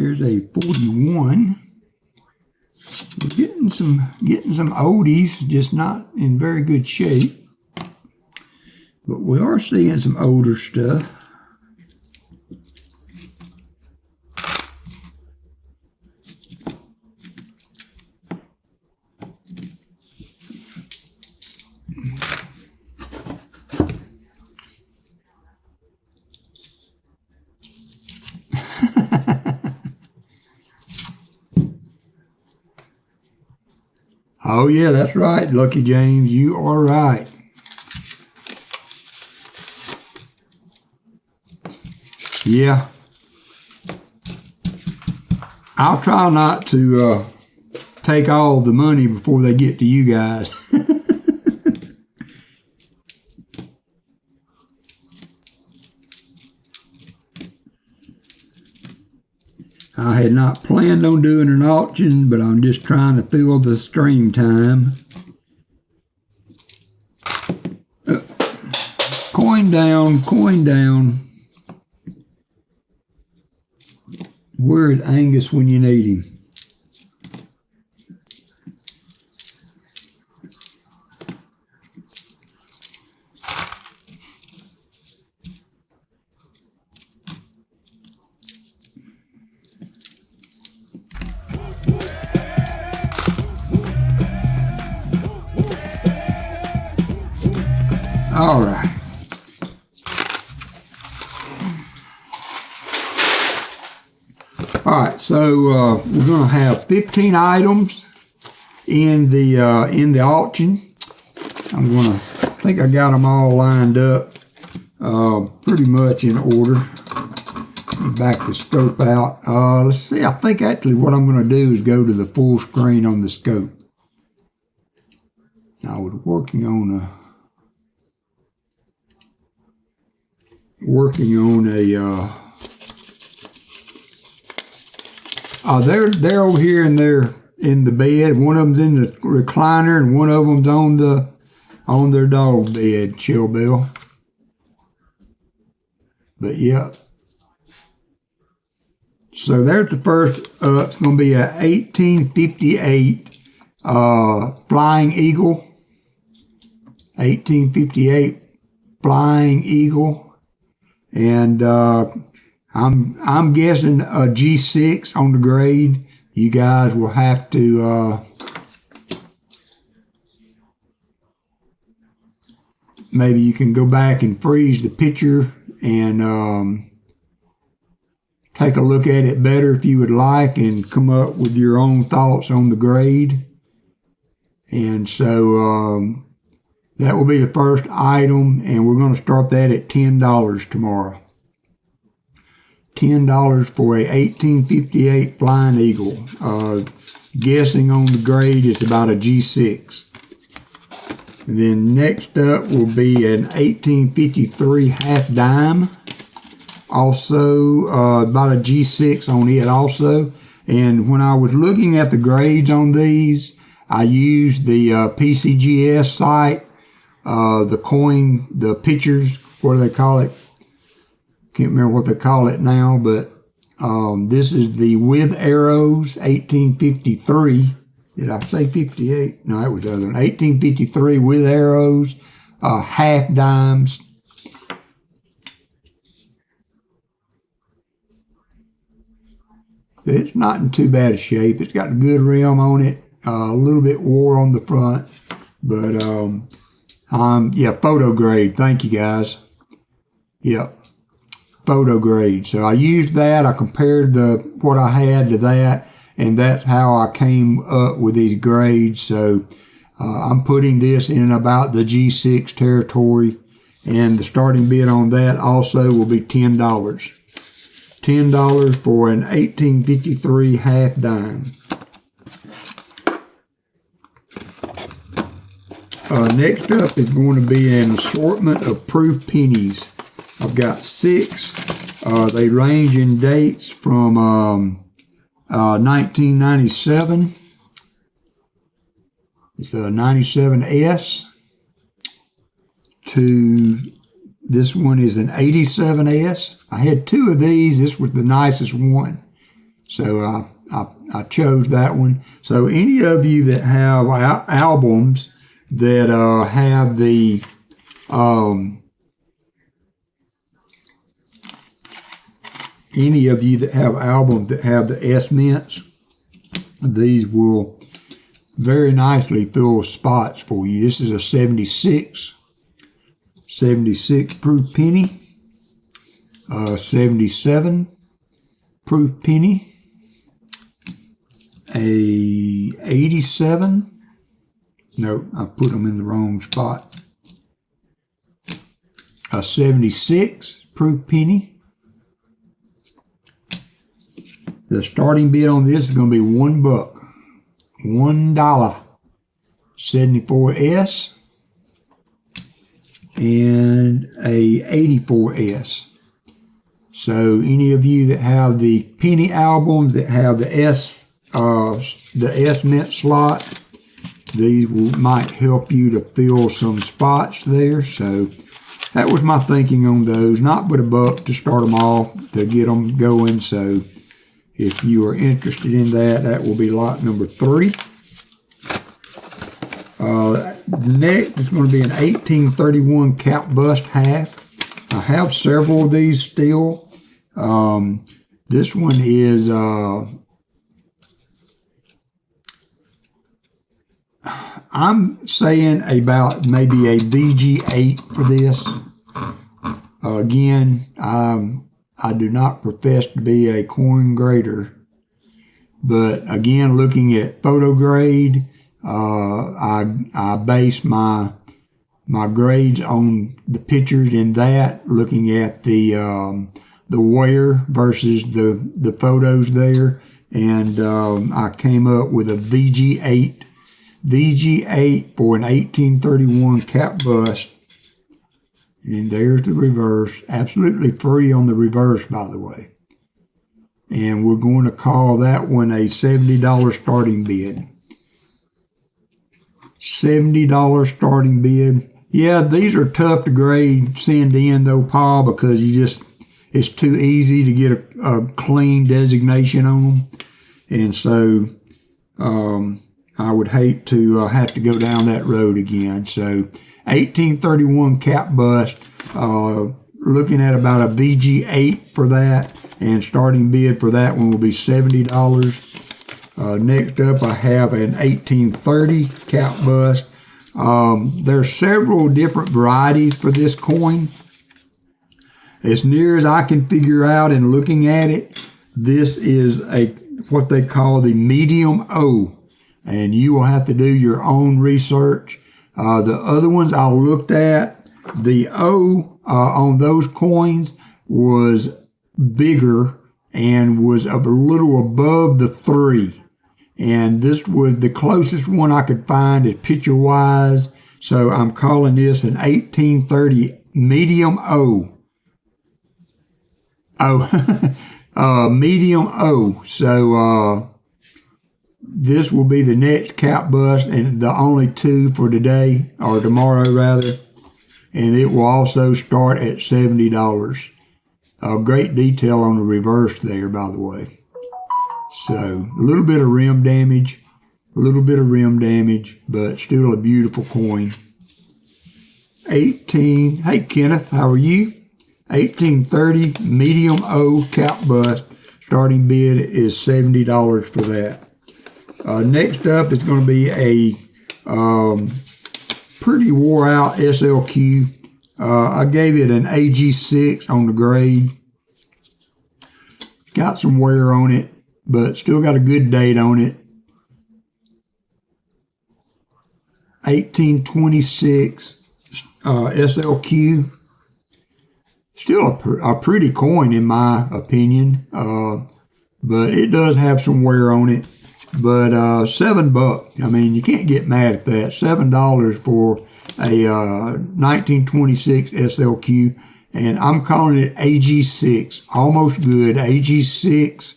A: There's a 41. We're getting some oldies, just not in very good shape. But we are seeing some older stuff. Oh yeah, that's right, Lucky James, you are right. Yeah. I'll try not to take all the money before they get to you guys. I had not planned on doing an auction, but I'm just trying to fill the stream time. Coin down, coin down. Where's Angus when you need him? All right. All right, so we're going to have 15 items in the auction. I think I got them all lined up pretty much in order. Back the scope out. Let's see. I think actually what I'm going to do is go to the full screen on the scope. I was working on a they're over here and they're in the bed. One of them's in the recliner and one of them's on their dog bed, Chill Bill. But yeah. So there's the first up. It's going to be a 1858 Flying Eagle. 1858 Flying Eagle. And I'm guessing a G6 on the grade. You guys will have to maybe you can go back and freeze the picture and take a look at it better if you would like and come up with your own thoughts on the grade. And so that will be the first item, and we're going to start that at $10 tomorrow. $10 for a 1858 Flying Eagle. Guessing on the grade, it's about a G6. And then next up will be an 1853 half dime. Also, about a G6 on it also. And when I was looking at the grades on these, I used the PCGS site, the pictures, what do they call it? Can't remember what they call it now, but this is the with arrows 1853. Did I say 58? No, that was the other one. 1853 with arrows, half dimes. It's not in too bad a shape. It's got a good rim on it, a little bit wore on the front, but yeah, photo grade. Thank you guys. Yep. Photo grade. So I used that. I compared what I had to that, and that's how I came up with these grades. So I'm putting this in about the G6 territory, and the starting bid on that also will be $10. $10 for an 1853 half dime. Next up is going to be an assortment of proof pennies. I've got 6. They range in dates from 1997. It's a 97S to this one is an 87S. I had 2 of these. This was the nicest one. So I chose that one. So any of you that have albums that have the any of you that have albums that have the S mints, these will very nicely fill spots for you. This is a 76 proof penny, 77 proof penny, a 87, no, I put them in the wrong spot, a 76 proof penny. The starting bid on this is going to be $1, $1, 74S, and a 84S. So any of you that have the penny albums that have the S mint slot, these might help you to fill some spots there. So that was my thinking on those. Not but $1 to start them off, to get them going. So if you are interested in that, that will be lot number 3. Next is going to be an 1831 cap bust half. I have several of these still. This one is I'm saying about maybe a VG8 for this. Again, I do not profess to be a coin grader, but again, looking at photo grade, I base my grades on the pictures in that, looking at the wear versus the photos there, and I came up with a VG8 for an 1831 cap bust. And there's the reverse, absolutely free on the reverse, by the way. And we're going to call that one a $70 starting bid. $70 starting bid. Yeah, these are tough to grade, send in though, Paul, because it's too easy to get a clean designation on them. And so I would hate to have to go down that road again. So 1831 cap bust, looking at about a VG8 for that, and starting bid for that one will be $70. Next up, I have an 1830 cap bust. There's several different varieties for this coin. As near as I can figure out in looking at it, this is what they call the medium O, and you will have to do your own research. The other ones I looked at, the O on those coins was bigger and was a little above the 3. And this was the closest one I could find is picture-wise. So I'm calling this an 1830 medium O. Medium O. So this will be the next cap bust, and the only 2 for today, or tomorrow rather, and it will also start at $70. Great detail on the reverse there, by the way. So a little bit of rim damage, but still a beautiful coin. Hey Kenneth, how are you? 1830 medium O cap bust, starting bid is $70 for that. Next up is going to be a pretty wore out SLQ. I gave it an AG6 on the grade. Got some wear on it, but still got a good date on it. 1826 SLQ. Still a pretty coin in my opinion, but it does have some wear on it. But $7, I mean, you can't get mad at that. $7 for a 1926 SLQ, and I'm calling it AG6, almost good. AG6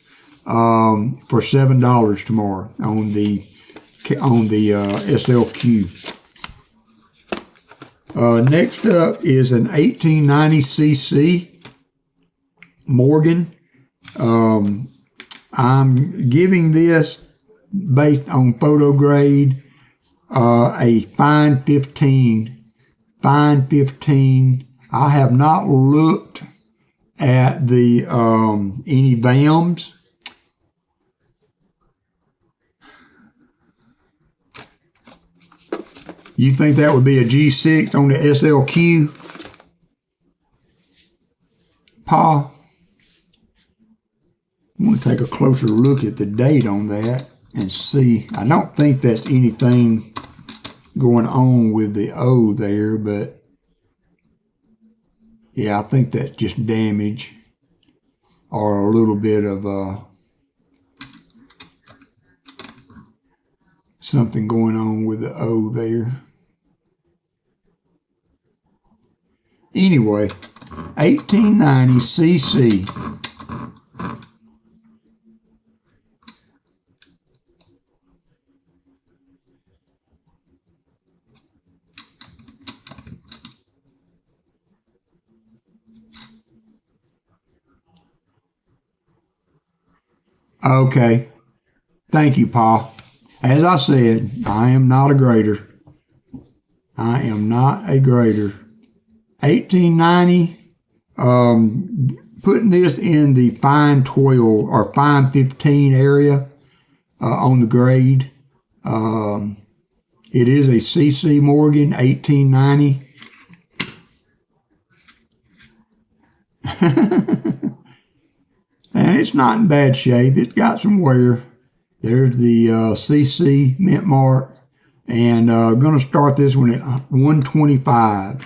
A: for $7 tomorrow on the SLQ. Next up is an 1890 CC Morgan. I'm giving this based on photo grade a fine 15. Fine 15. I have not looked at the any VAMs. You think that would be a G6 on the SLQ? Pa? I want to take a closer look at the date on that and see. I don't think that's anything going on with the O there, but yeah, I think that's just damage or a little bit of something going on with the O there. Anyway, 1890 CC. Okay. Thank you, Pa. As I said, I am not a grader. I am not a grader. 1890, putting this in the fine 12 or fine 15 area on the grade. It is a CC Morgan 1890. And it's not in bad shape. It's got some wear. There's the CC mint mark. And going to start this one at $125.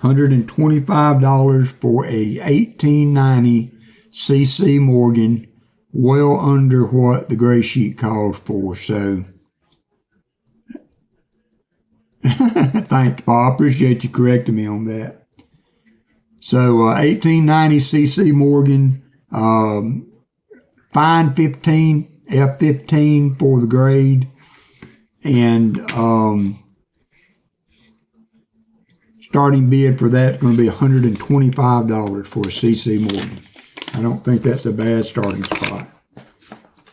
A: $125 for a 1890 CC Morgan, well under what the gray sheet calls for. So, thanks, Bob. Appreciate you correcting me on that. So, 1890 CC Morgan, fine 15, F15 for the grade, and starting bid for that is going to be $125 for a CC Morgan. I don't think that's a bad starting spot.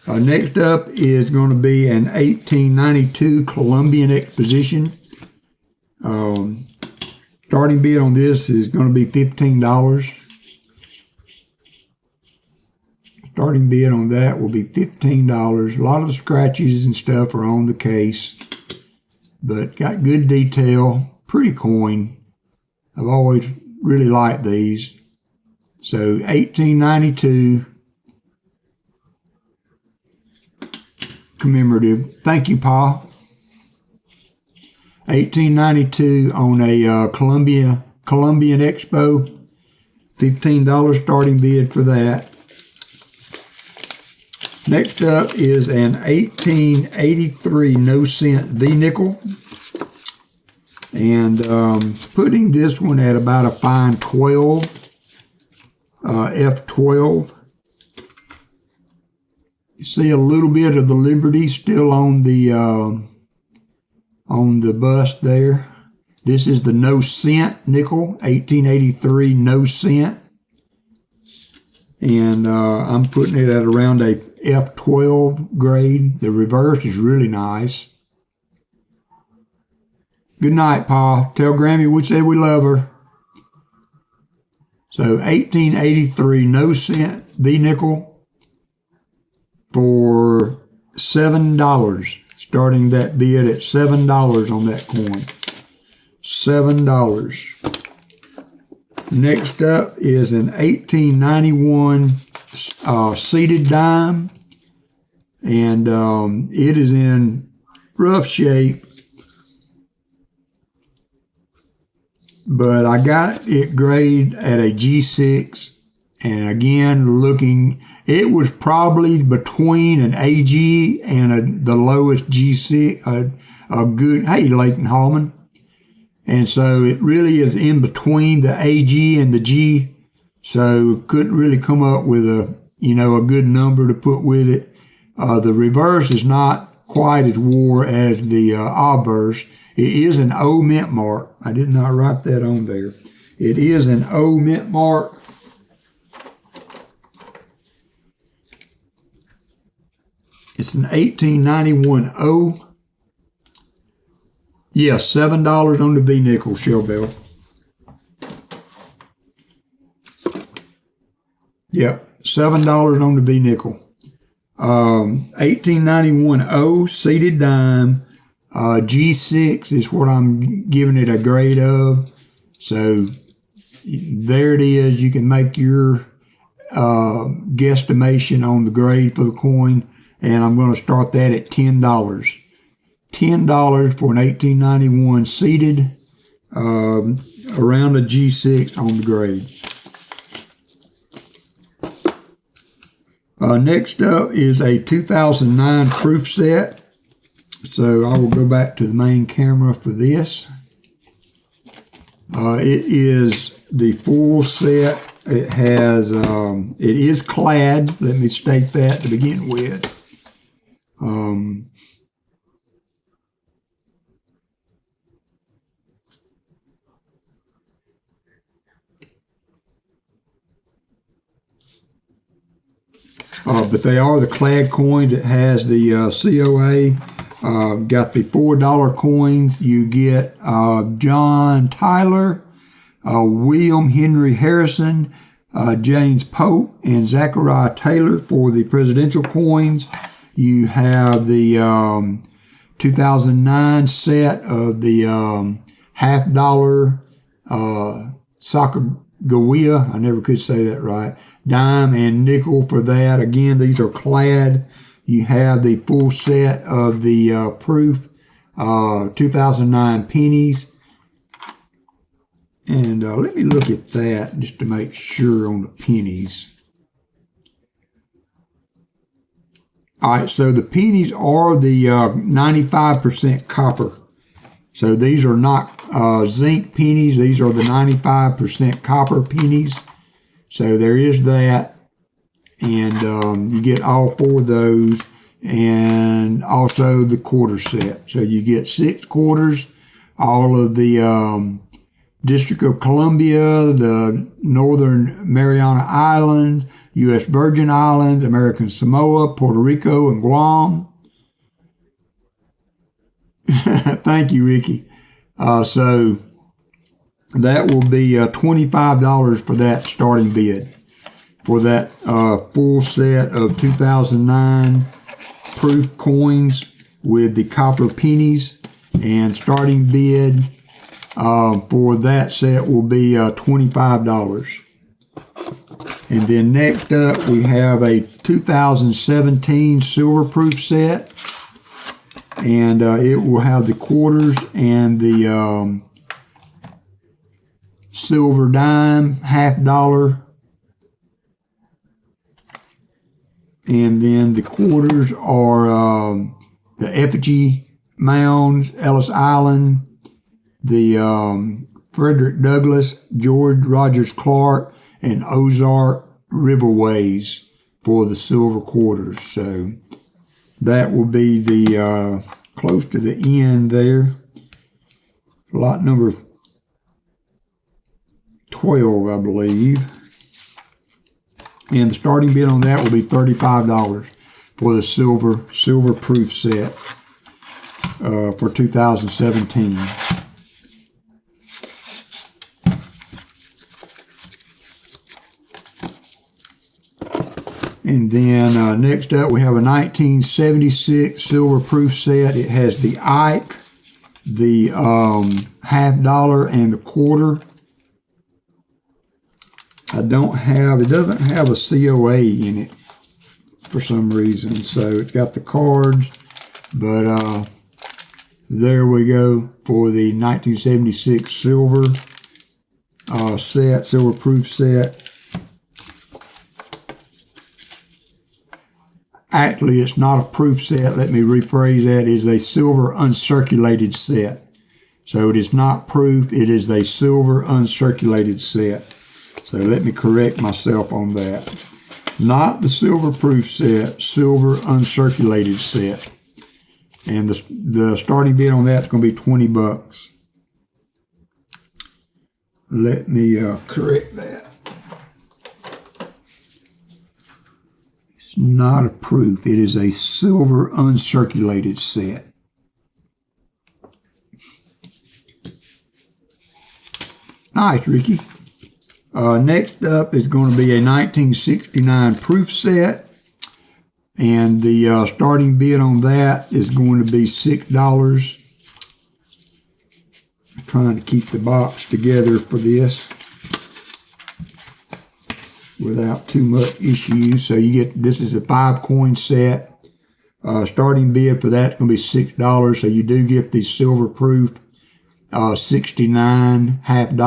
A: Next up is going to be an 1892 Columbian Exposition. Starting bid on this is going to be $15. Starting bid on that will be $15. A lot of the scratches and stuff are on the case, but got good detail, pretty coin. I've always really liked these. So 1892 commemorative. Thank you, Pa. 1892 on a Columbian Expo. $15 starting bid for that. Next up is an 1883 no-cent V-nickel. And putting this one at about a fine 12, F12. You see a little bit of the Liberty still on the bust there. This is the no-cent nickel, 1883 no-cent. And I'm putting it at around a F12 grade. The reverse is really nice. Good night, Pa. Tell Grammy we said we love her. So 1883 no-cent V-nickel for $7. Starting that bid at $7 on that coin. $7. Next up is an 1891 seated dime. And it is in rough shape. But I got it graded at a G6, and again, looking, it was probably between an AG and the lowest G6, a good, hey, Leighton Hallman. And so it really is in between the AG and the G, so couldn't really come up with a good number to put with it. The reverse is not quite as wore as the obverse. It is an O mint mark. I did not write that on there. It is an O mint mark. It's an 1891 O. Yeah, $7 on the V nickel shell bell. Yeah, $7 on the V nickel. 1891 O seated dime. G6 is what I'm giving it a grade of. So there it is. You can make your guesstimation on the grade for the coin. And I'm going to start that at $10. $10 for an 1891 seated around a G6 on the grade. Next up is a 2009 proof set. So I will go back to the main camera for this. It is the full set. It has, it is clad. Let me state that to begin with. But they are the clad coins. It has the COA. Got the $4 coins. You get John Tyler, William Henry Harrison, James Pope, and Zachariah Taylor for the presidential coins. You have the 2009 set of the $50 Sacagawea. I never could say that right. Dime and nickel for that. Again, these are clad. You have the full set of the proof 2009 pennies. And let me look at that just to make sure on the pennies. All right, so the pennies are the 95% copper. So these are not zinc pennies. These are the 95% copper pennies. So there is that. And you get all four of those. And also the quarter set. So you get 6 quarters, all of the District of Columbia, the Northern Mariana Islands, U.S. Virgin Islands, American Samoa, Puerto Rico, and Guam. Thank you, Ricky. So that will be $25 for that starting bid. For that full set of 2009 proof coins with the copper pennies, and starting bid for that set will be $25. And then next up we have a 2017 silver proof set, and it will have the quarters and the silver dime, $50. And then the quarters are the effigy mounds, Ellis Island, the Frederick Douglass, George Rogers Clark, and Ozark Riverways for the silver quarters. So that will be the close to the end there. Lot number 12, I believe. And the starting bid on that will be $35 for the silver proof set for 2017. And then next up we have a 1976 silver proof set. It has the Ike, the $50, and the quarter. It doesn't have a COA in it for some reason. So it's got the cards, but there we go for the 1976 silver set, silver proof set. Actually, it's not a proof set. Let me rephrase that. It is a silver uncirculated set. So it is not proof. It is a silver uncirculated set. So let me correct myself on that. Not the silver proof set, silver uncirculated set. And the starting bid on that is going to be $20. Let me correct that. It's not a proof. It is a silver uncirculated set. Nice, Ricky. Next up is going to be a 1969 proof set. And the starting bid on that is going to be $6. I'm trying to keep the box together for this without too much issues. So you get, this is a 5-coin set. Starting bid for that is going to be $6. So you do get the silver proof 69 $half, and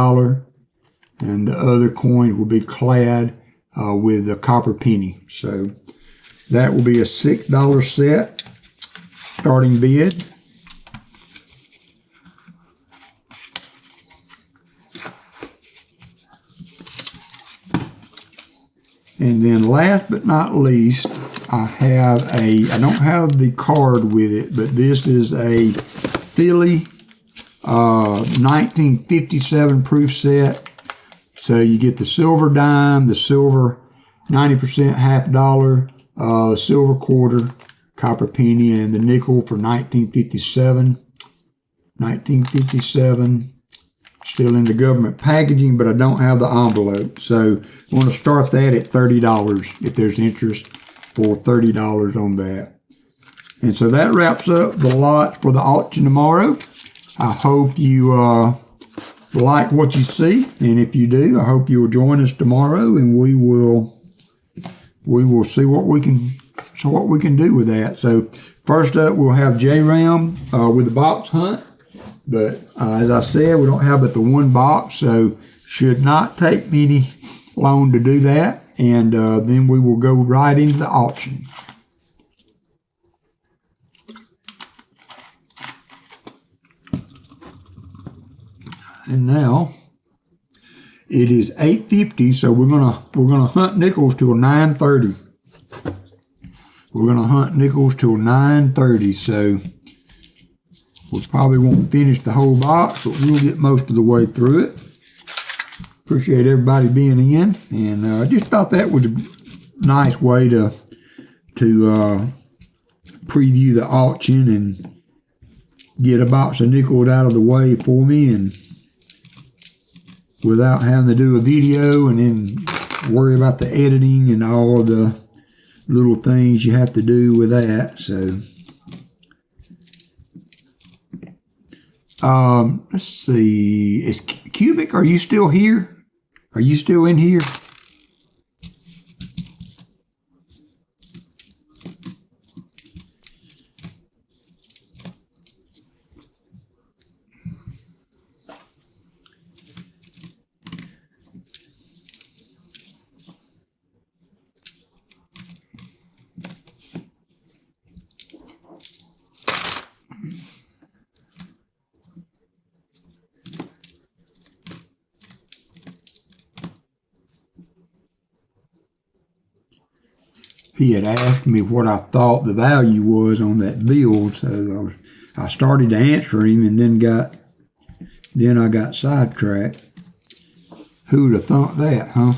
A: the other coin will be clad with a copper penny. So that will be a $6 set, starting bid. And then last but not least, I don't have the card with it, but this is a Philly 1957 proof set. So you get the silver dime, the silver 90% $half, silver quarter, copper penny, and the nickel for 1957. 1957, still in the government packaging, but I don't have the envelope. So I'm going to start that at $30 if there's interest for $30 on that. And so that wraps up the lot for the auction tomorrow. I hope you like what you see, and if you do, I hope you'll join us tomorrow, and we will see what we can do with that. So first up, we'll have J-Ram with the box hunt, but as I said, we don't have but the one box, so should not take many long to do that, and then we will go right into the auction. And now it is 8:50, so we're gonna hunt nickels till 9:30. We're gonna hunt nickels till 9:30, so we probably won't finish the whole box, but we'll get most of the way through it. Appreciate everybody being in, and I just thought that was a nice way to preview the auction and get a box of nickels out of the way for me, and without having to do a video and then worry about the editing and all the little things you have to do with that. So let's see, is Cubic, are you still here? Are you still in here? He had asked me what I thought the value was on that bill, so I started to answer him, and then I got sidetracked. Who'd have thought that, huh?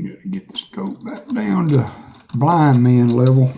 A: Gotta get the scope back down to blind man level.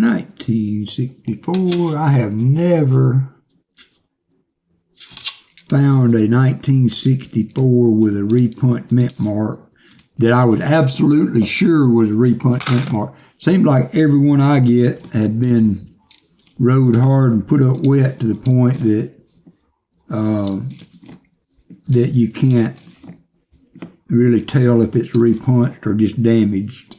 A: 1964. I have never found a 1964 with a repunt mint mark that I was absolutely sure was a repunt mint mark. Seemed like every one I get had been rode hard and put up wet to the point that that you can't really tell if it's repunched or just damaged.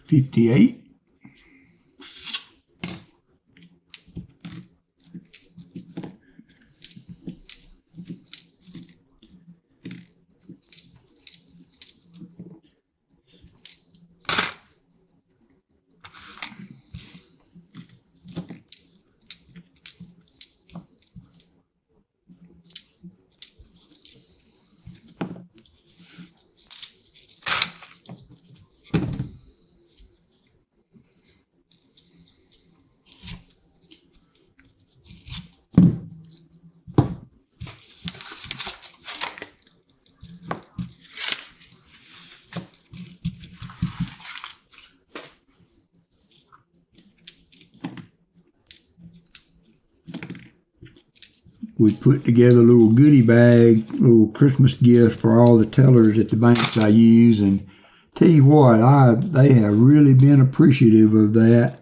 A: $58. We put together a little goodie bag, little Christmas gift for all the tellers at the banks I use, and tell you what, they have really been appreciative of that.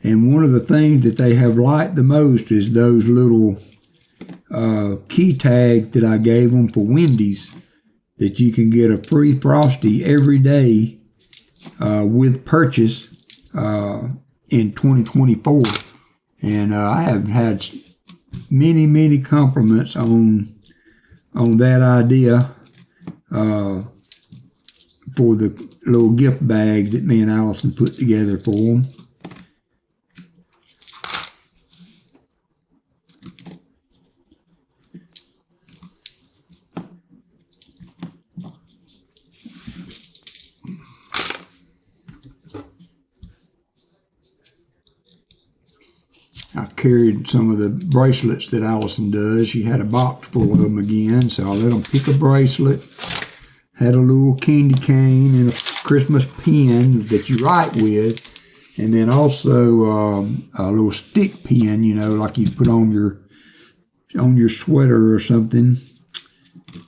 A: And one of the things that they have liked the most is those little key tags that I gave them for Wendy's, that you can get a free Frosty every day with purchase in 2024. And I have had many compliments on that idea for the little gift bags that me and Allison put together for them. I carried some of the bracelets that Allison does. She had a box full of them again, so I let them pick a bracelet. Had a little candy cane and a Christmas pin that you write with, and then also a little stick pin, you know, like you put on your sweater or something.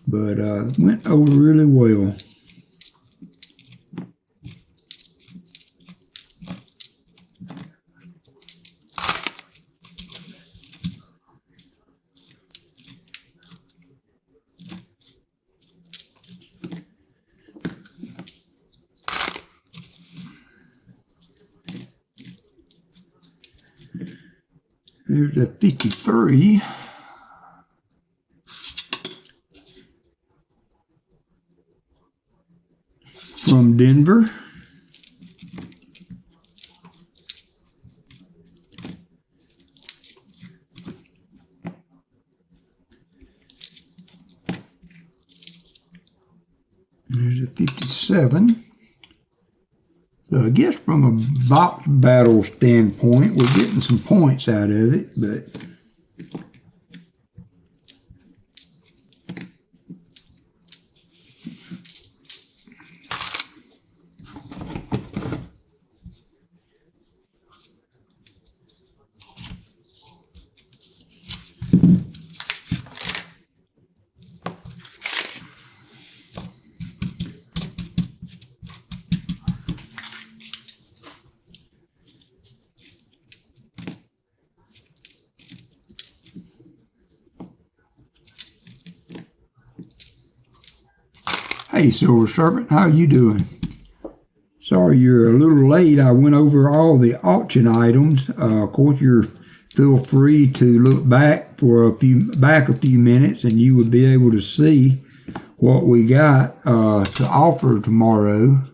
A: But went over really well. There's a 53. From Denver. There's a 57. So I guess from a box battle standpoint, we're getting some points out of it, but hey, Silver Serpent, how you doing? Sorry you're a little late. I went over all the auction items. Of course, feel free to look back for a few minutes, and you would be able to see what we got to offer tomorrow.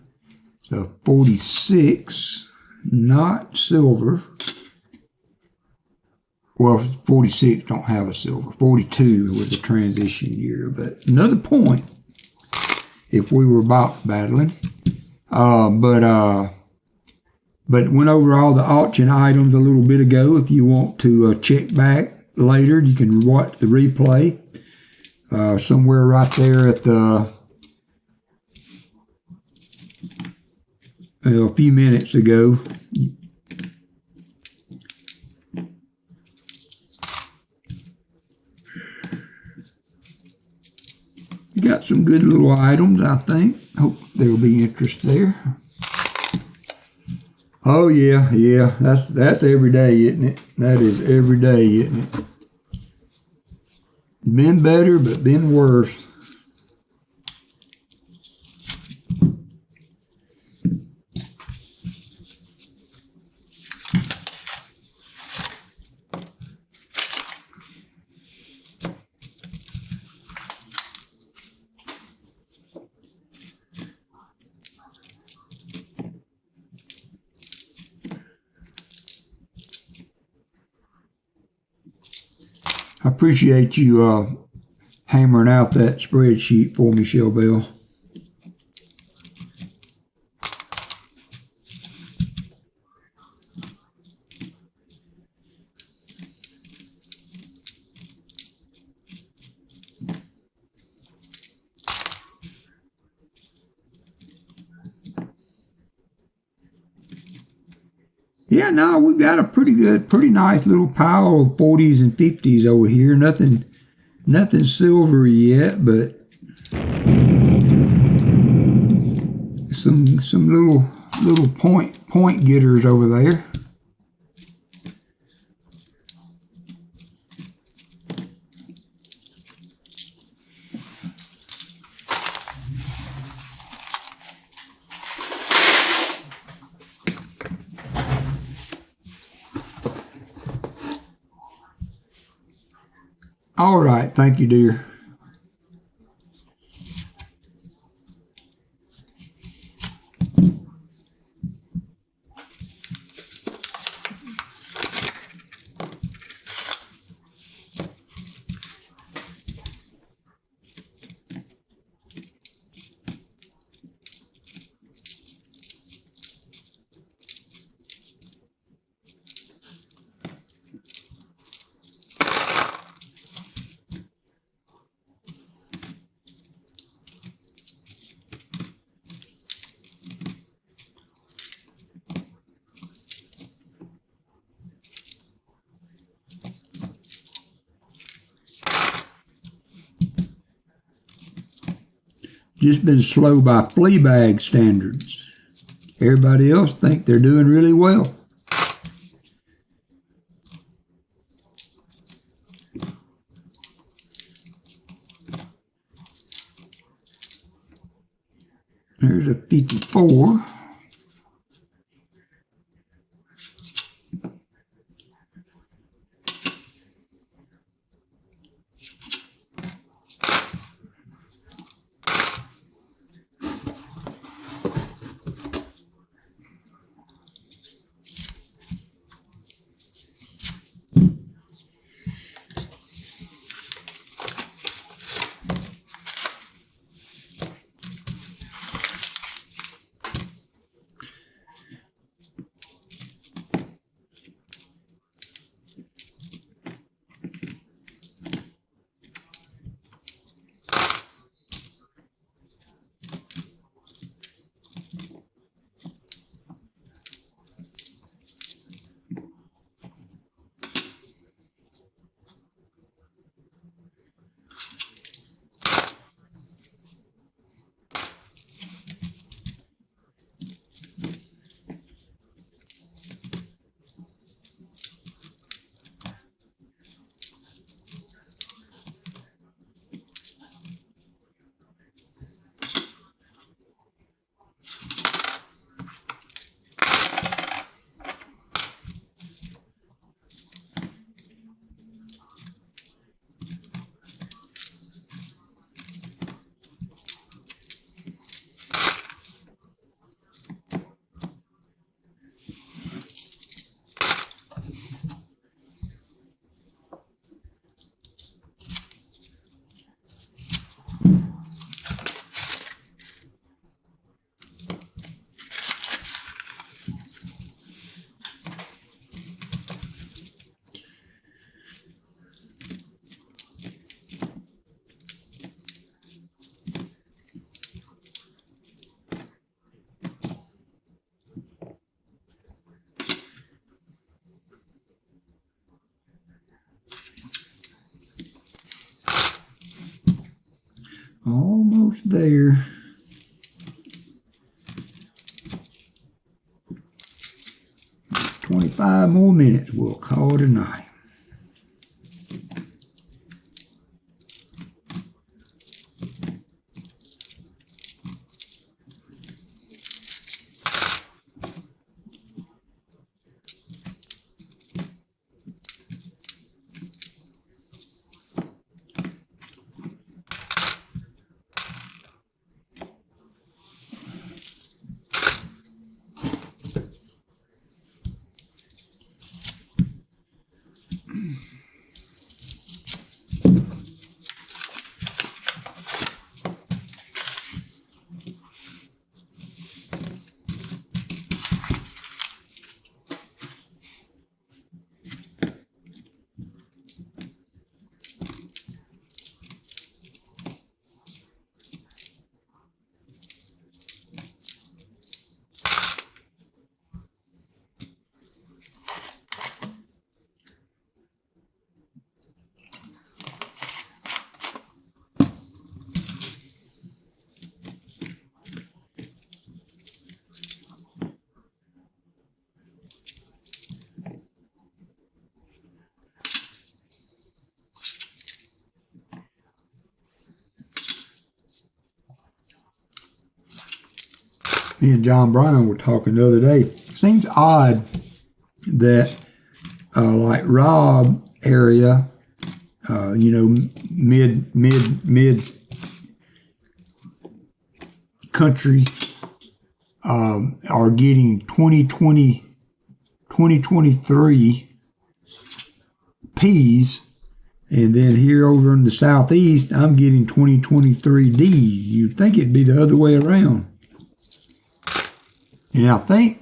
A: So 46, not silver. Well, 46 don't have a silver. 42 was a transition year, but another point if we were box battling. But But went over all the auction items a little bit ago. If you want to check back later, you can watch the replay somewhere right there at the a few minutes ago. Got some good little items, I think. Hope there'll be interest there. Oh yeah, that's every day, isn't it? That is every day, isn't it? Been better, but been worse. I appreciate you hammering out that spreadsheet for me, Shell Bell. Yeah, no, we've got a pretty nice little pile of 40s and 50s over here. Nothing silver yet, but some little point getters over there. All right, thank you, dear. Just been slow by flea bag standards. Everybody else think they're doing really well. There's a 54. Almost there. "25 more minutes, we'll call it a night." Me and John Brown were talking the other day. Seems odd that like Rob area, mid country, are getting 2023 P's, and then here over in the southeast, I'm getting 2023 D's. You'd think it'd be the other way around. And I think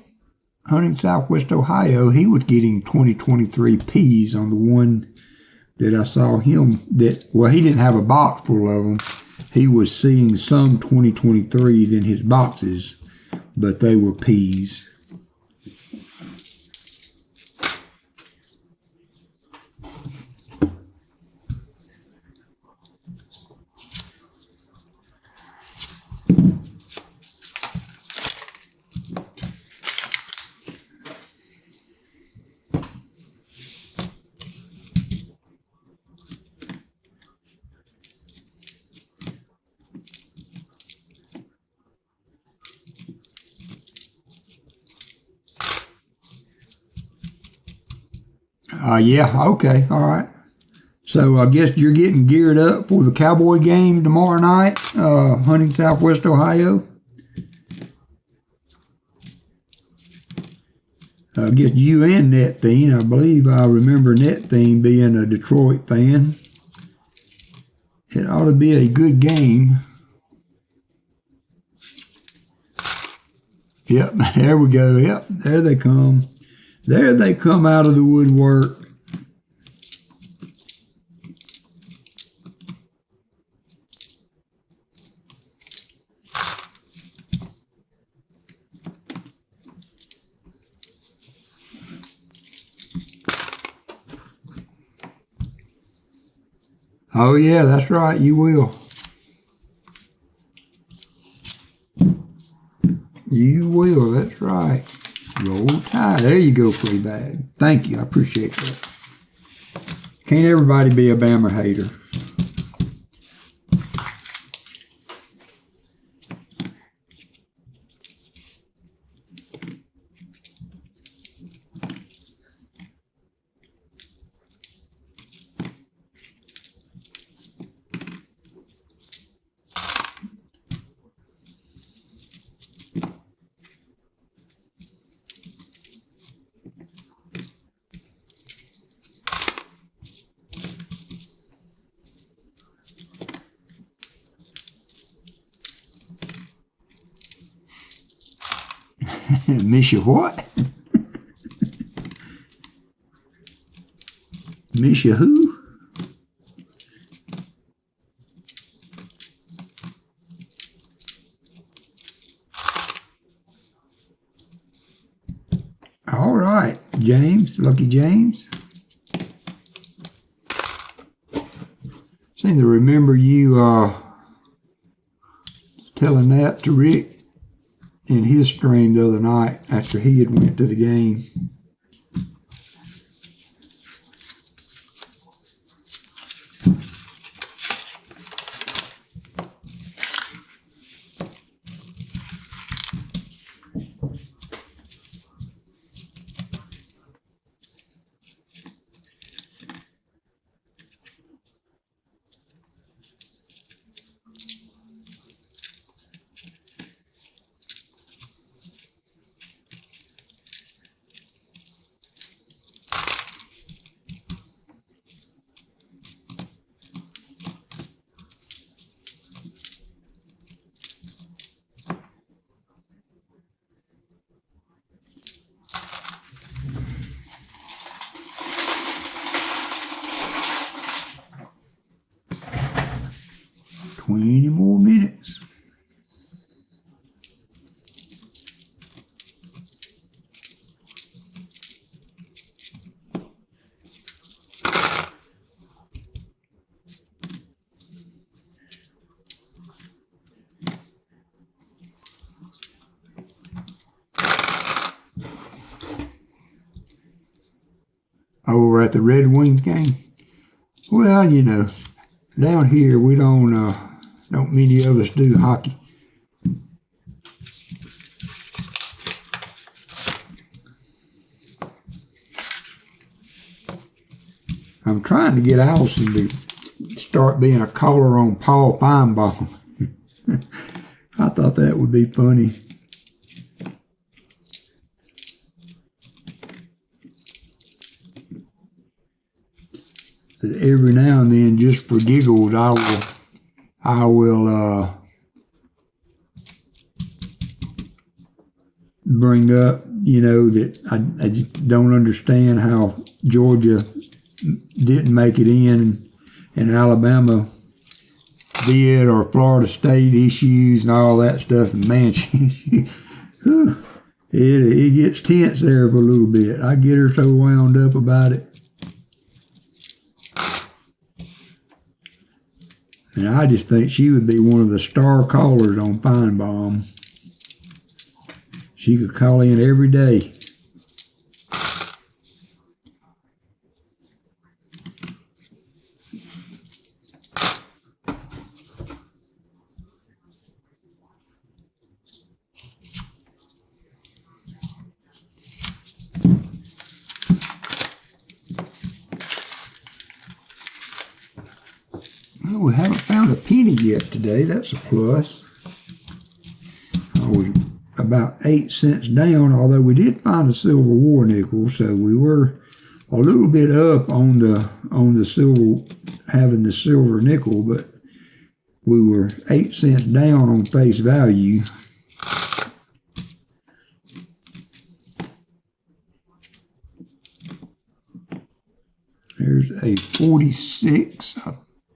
A: hunting Southwest Ohio, he was getting 2023 P's on the one that I saw him. He didn't have a box full of them. He was seeing some 2023s in his boxes, but they were P's. Yeah, okay, all right. So I guess you're getting geared up for the Cowboy game tomorrow night, hunting Southwest Ohio. I guess you and Net Theme. I believe I remember Net Theme being a Detroit fan. It ought to be a good game. Yep, there we go. Yep, there they come. There they come out of the woodwork. Oh yeah, that's right, you will. You will, that's right. Roll Tide. There you go, free bag. Thank you, I appreciate that. Can't everybody be a Bama hater? Miss you what? Miss you who? All right, James, Lucky James. Seem to remember you telling that to Rick in his stream the other night after he had went to the game. Twenty more minutes. Over at the Red Wings game? Well, you know, down here we don't many of us do hockey. I'm trying to get Allison to start being a caller on Paul Feinbaum. I thought that would be funny. Every now and then, just for giggles, I will bring up, you know, that I just don't understand how Georgia didn't make it in and Alabama did, or Florida State issues and all that stuff. And man, it gets tense there for a little bit. I get her so wound up about it. And I just think she would be one of the star callers on Feinbaum. She could call in every day. Well, we haven't found a penny yet today. That's a plus. I was about 8 cents down, although we did find a silver war nickel, so we were a little bit up on the silver, having the silver nickel, but we were 8 cents down on face value. There's a 46, I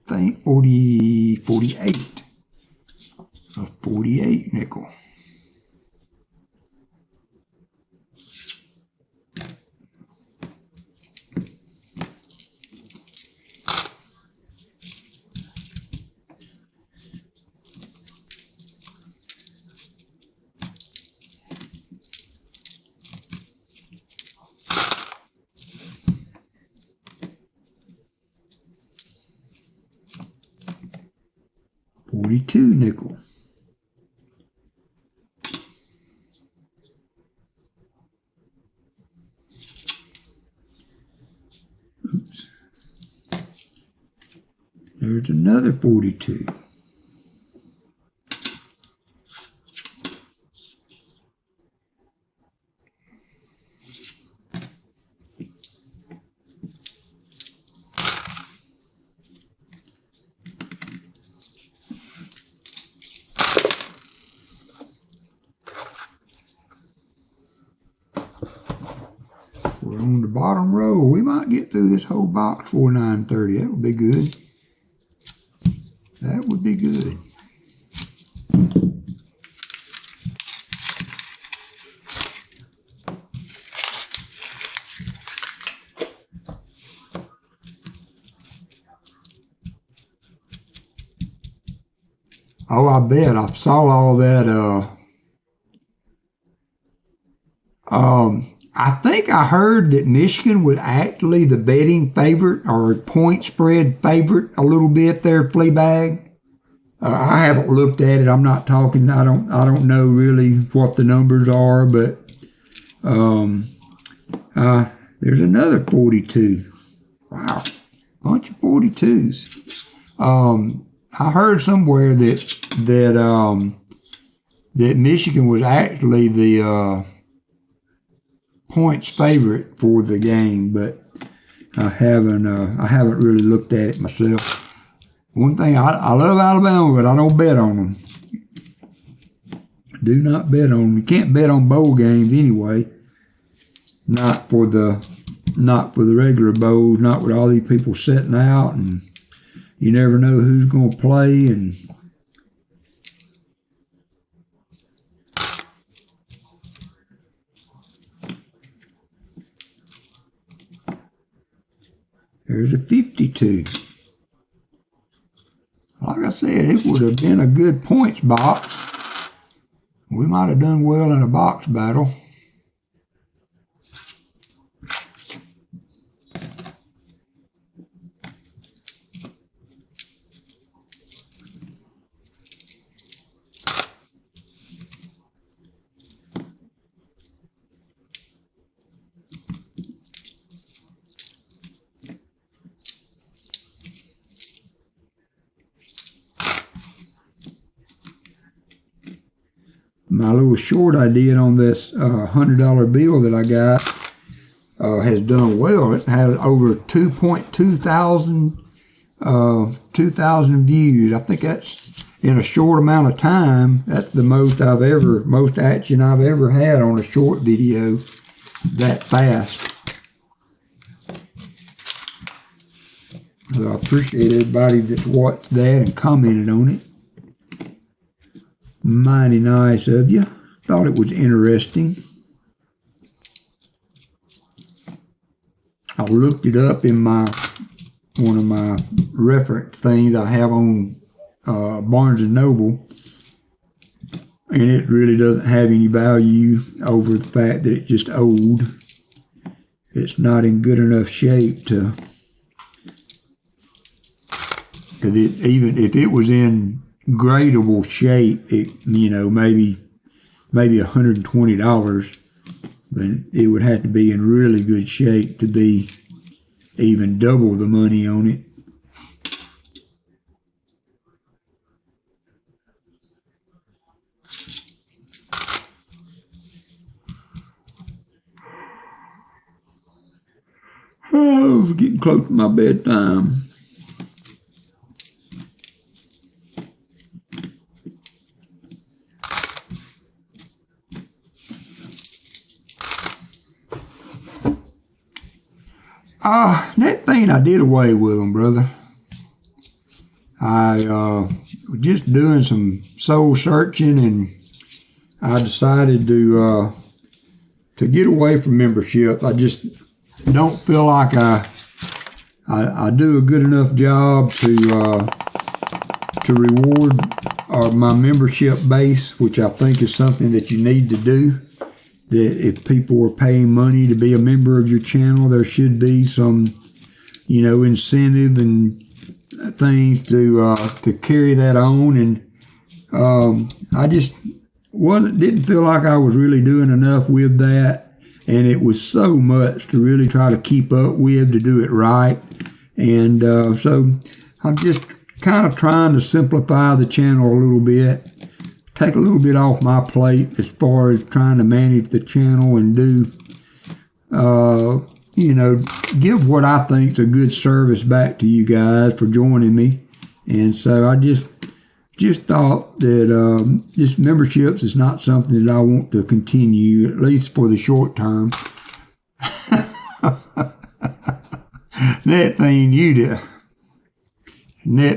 A: think 48. A 48 nickel. $42 nickel. Oops. There's another 42. We're on the bottom row. We might get through this whole box before 9:30. That would be good. That would be good. Oh, I bet. I saw all that. I think I heard that Michigan was actually the betting favorite or point spread favorite a little bit there, Fleabag. I haven't looked at it. I'm not talking. I don't know really what the numbers are, but there's another 42. Wow, bunch of 42s. I heard somewhere that Michigan was actually the points favorite for the game, but I haven't really looked at it myself. One thing, I love Alabama, but I don't bet on them. Do not bet on them. You can't bet on bowl games anyway. Not for the regular bowls. Not with all these people sitting out, and you never know who's going to play. And there's a 52. Like I said, it would have been a good points box. We might have done well in a box battle. My little short I did on this $100 bill that I got has done well. It has over 2,000 views. I think that's in a short amount of time. That's the most action I've ever had on a short video that fast. So I appreciate everybody that's watched that and commented on it. Mighty nice of you. Thought it was interesting. I looked it up in one of my reference things I have on Barnes & Noble, and it really doesn't have any value over the fact that it's just old. It's not in good enough shape to, because even if it was in gradable shape, it, maybe $120, but it would have to be in really good shape to be even double the money on it. Oh, it's getting close to my bedtime. That thing, I did away with them, brother. I was just doing some soul searching, and I decided to get away from membership. I just don't feel like I do a good enough job to reward my membership base, which I think is something that you need to do. That if people are paying money to be a member of your channel, there should be some, incentive and things to carry that on. And I just didn't feel like I was really doing enough with that, and it was so much to really try to keep up with to do it right. And so I'm just kind of trying to simplify the channel a little bit. Take a little bit off my plate as far as trying to manage the channel and do, give what I think is a good service back to you guys for joining me. And so I just thought that just memberships is not something that I want to continue, at least for the short term. That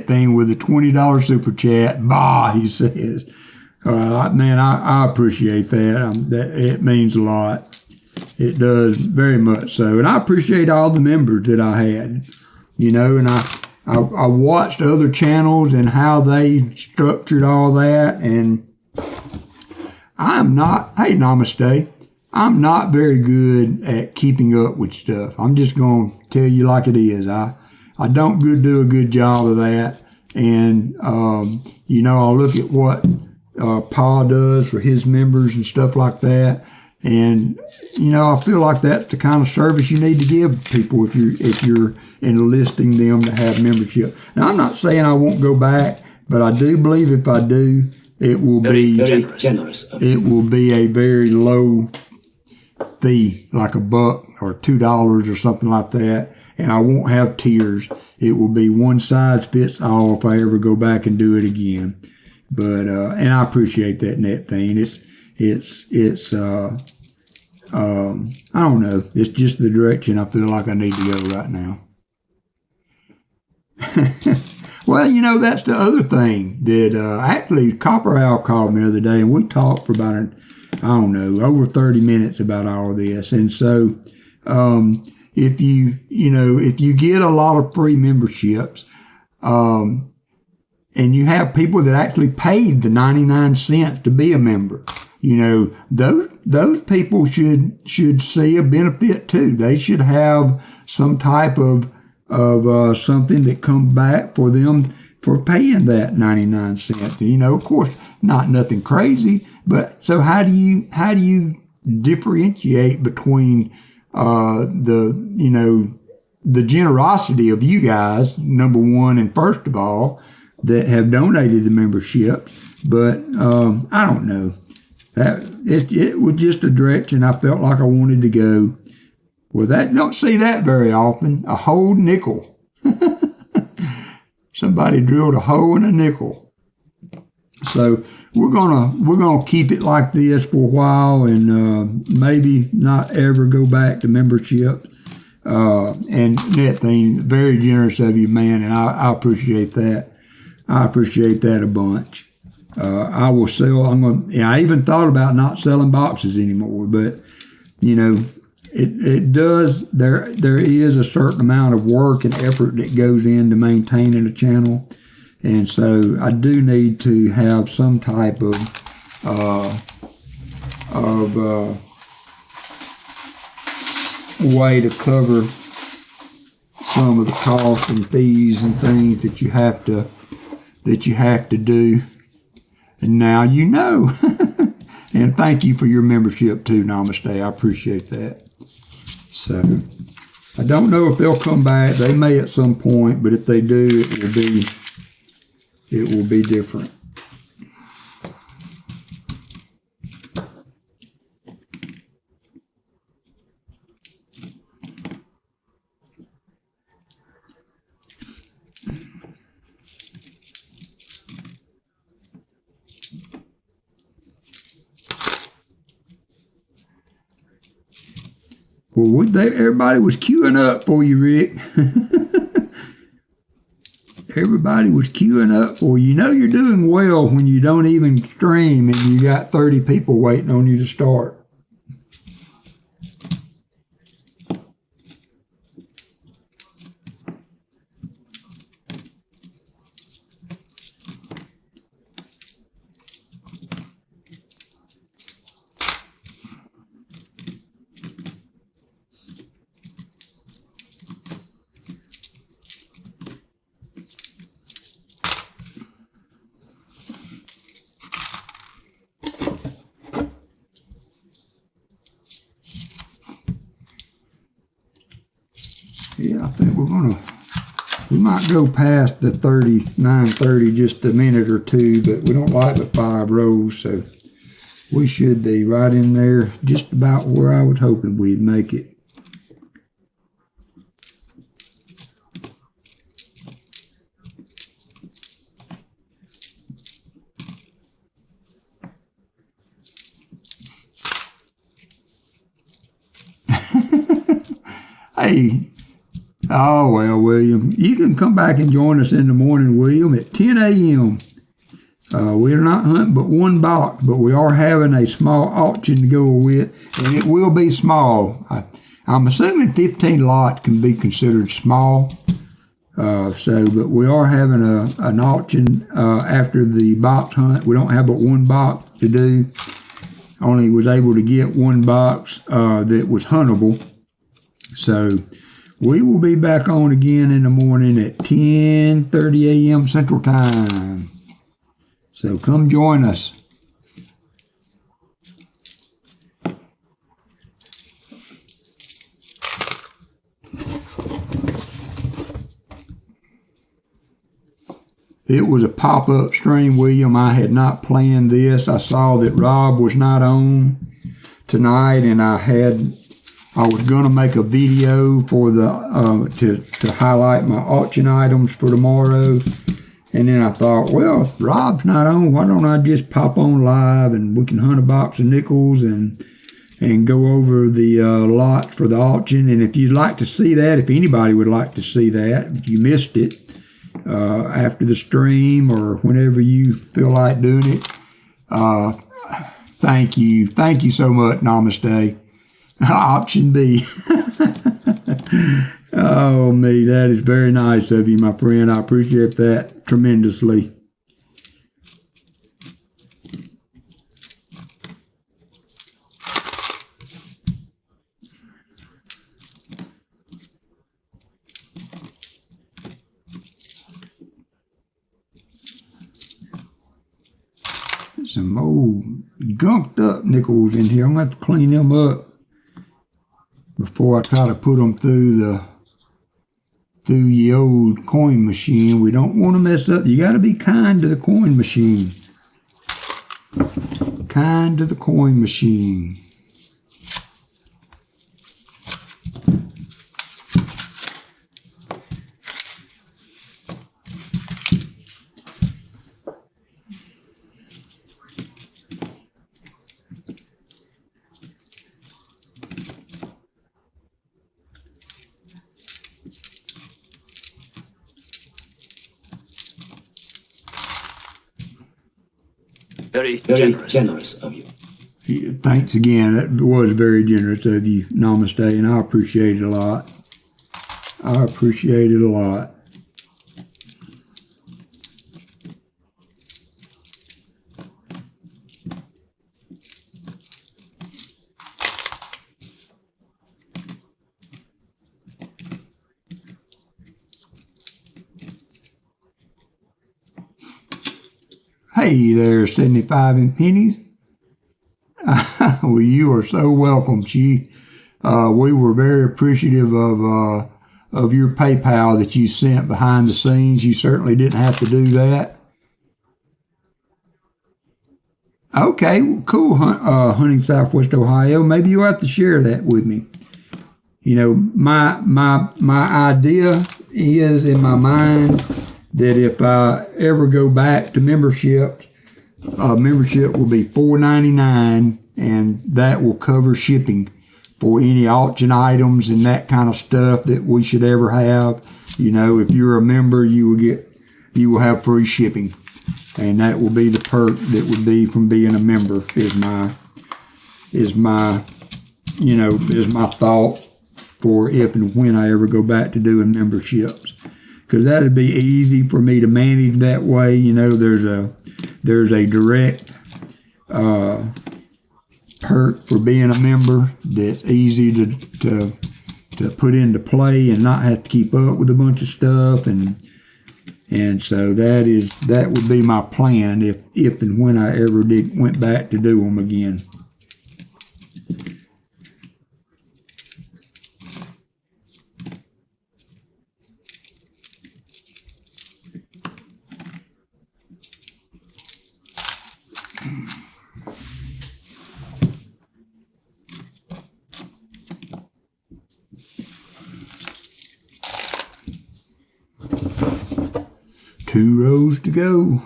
A: thing with the $20 super chat, bah, he says. Man, I appreciate that. It means a lot. It does very much so. And I appreciate all the members that I had, and I watched other channels and how they structured all that, and I'm not, hey, namaste, I'm not very good at keeping up with stuff. I'm just going to tell you like it is. I don't do a good job of that. And, you know, I'll look at what Paul does for his members and stuff like that. And, you know, I feel like that's the kind of service you need to give people if you're enlisting them to have membership. Now, I'm not saying I won't go back, but I do believe if I do, it will be very generous. It will be a very low fee, like $1 or $2 or something like that. And I won't have tiers. It will be one size fits all if I ever go back and do it again. But and I appreciate that net thing. I don't know. It's just the direction I feel like I need to go right now. Well, you know, that's the other thing that actually Copper Owl called me the other day, and we talked for about, I don't know, over 30 minutes about all of this. And so if you get a lot of free memberships, and you have people that actually paid the 99 cents to be a member, you know, those people should see a benefit too. They should have some type of something that comes back for them for paying that 99 cents. You know, of course, not nothing crazy, but so how do you differentiate between the generosity of you guys, number one, and first of all, that have donated the membership, but I don't know. It was just a direction I felt like I wanted to go. Well, don't see that very often. A whole nickel. Somebody drilled a hole in a nickel. So we're gonna keep it like this for a while, and maybe not ever go back to membership. And that thing, very generous of you, man, and I appreciate that. I appreciate that a bunch. I will sell. I even thought about not selling boxes anymore, but you know, it does. There is a certain amount of work and effort that goes into maintaining a channel, and so I do need to have some type of way to cover some of the costs and fees and things that you have to do. And now you know. And thank you for your membership too, Namaste. I appreciate that. So I don't know if they'll come back. They may at some point, but if they do, it will be different. Well, everybody was queuing up for you, Rick. Everybody was queuing up for you. You know you're doing well when you don't even stream and you got 30 people waiting on you to start. Yeah, I think we might go past the 39:30 just a minute or two, but we don't like the 5 rows, so we should be right in there, just about where I was hoping we'd make it. Hey. Oh, well, William, you can come back and join us in the morning, William, at 10 a.m. We're not hunting but one box, but we are having a small auction to go with, and it will be small. I'm assuming 15 lots can be considered small. But we are having an auction after the box hunt. We don't have but one box to do. Only was able to get one box that was huntable. So we will be back on again in the morning at 10:30 a.m. Central Time. So come join us. It was a pop-up stream, William. I had not planned this. I saw that Rob was not on tonight, and I was going to make a video for to highlight my auction items for tomorrow. And then I thought, well, if Rob's not on, why don't I just pop on live and we can hunt a box of nickels and go over the lot for the auction. And if you'd like to see that, if anybody would like to see that, if you missed it, after the stream or whenever you feel like doing it. Thank you so much. Namaste. Option B. Oh me, that is very nice of you, my friend. I appreciate that tremendously. Some old gunked up nickels in here. I'm going to have to clean them up before I try to put them through the old coin machine. We don't want to mess up. You got to be kind to the coin machine. Kind to the coin machine.
B: Very generous of you.
A: Yeah, thanks again. That was very generous of you. Namaste, and I appreciate it a lot. I appreciate it a lot. Hey there, 75 and pennies. Well, you are so welcome, Chi. We were very appreciative of your PayPal that you sent behind the scenes. You certainly didn't have to do that. Okay, well, cool, hunting Southwest Ohio. Maybe you'll have to share that with me. You know, my idea is in my mind that if I ever go back to membership will be $4.99, and that will cover shipping for any auction items and that kind of stuff that we should ever have. You know, if you're a member, you will have free shipping, and that will be the perk that would be from being a member. Is my thought for if and when I ever go back to doing memberships. Because that'd be easy for me to manage that way. You know, there's a direct perk for being a member that's easy to put into play and not have to keep up with a bunch of stuff, and so that would be my plan if and when I ever went back to do them again. Two rows to go.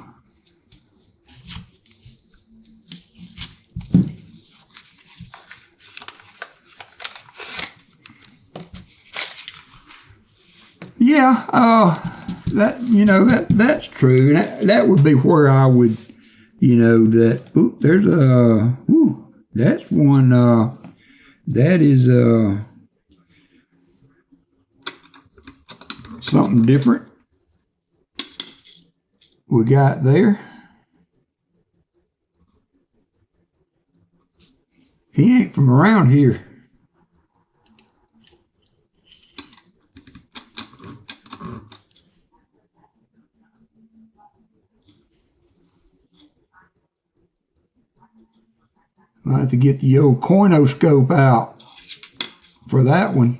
A: Yeah, that's true. That would be where I would, that's one, that is, something different we got there. He ain't from around here. I have to get the old coinoscope out for that one.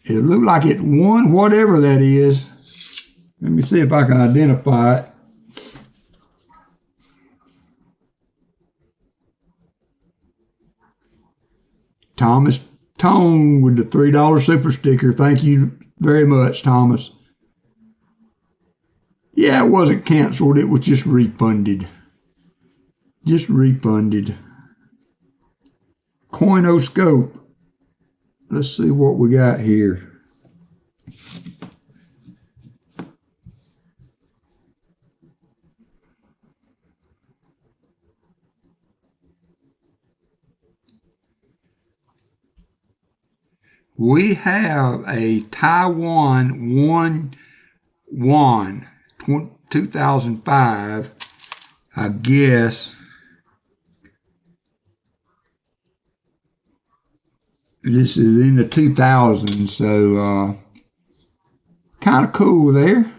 A: It looked like it won whatever that is. Let me see if I can identify it. Thomas Tone with the $3 super sticker. Thank you very much, Thomas. Yeah, it wasn't canceled. It was just refunded. Just refunded. Coinoscope. Let's see what we got here. We have a Taiwan 1 yuan 2005. I guess this is in the 2000s, so kind of cool there.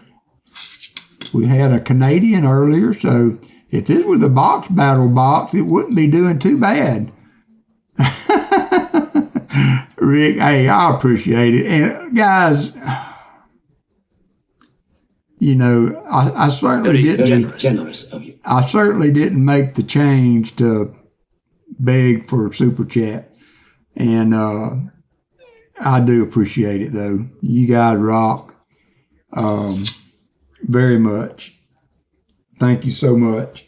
A: We had a Canadian earlier, so if this was the box battle box, it wouldn't be doing too bad. Rick, hey, I appreciate it. And guys, you know, I certainly didn't.
B: Very generous of you.
A: I certainly didn't make the change to beg for super chat, and I do appreciate it though. You guys rock very much. Thank you so much,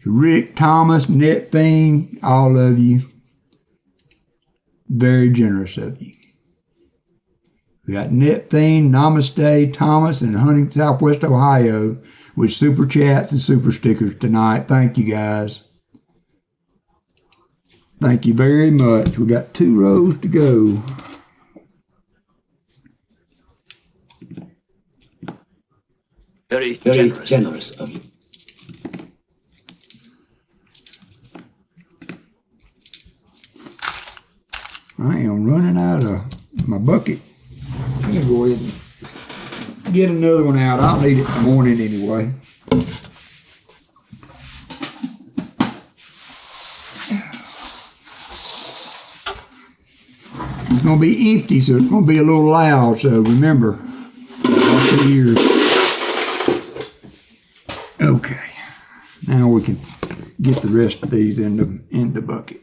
A: Rick, Thomas, Net Thing, all of you. Very generous of you. We got Net Thing, Namaste, Thomas, and Hunting, Southwest Ohio with super chats and super stickers tonight. Thank you guys. Thank you very much. We got 2 rows to go.
B: Very generous of you.
A: I am running out of my bucket. I'm going to go ahead and get another one out. I'll need it in the morning anyway. It's going to be empty, so it's going to be a little loud. So remember, watch your ears. Okay. Now we can get the rest of these in the bucket.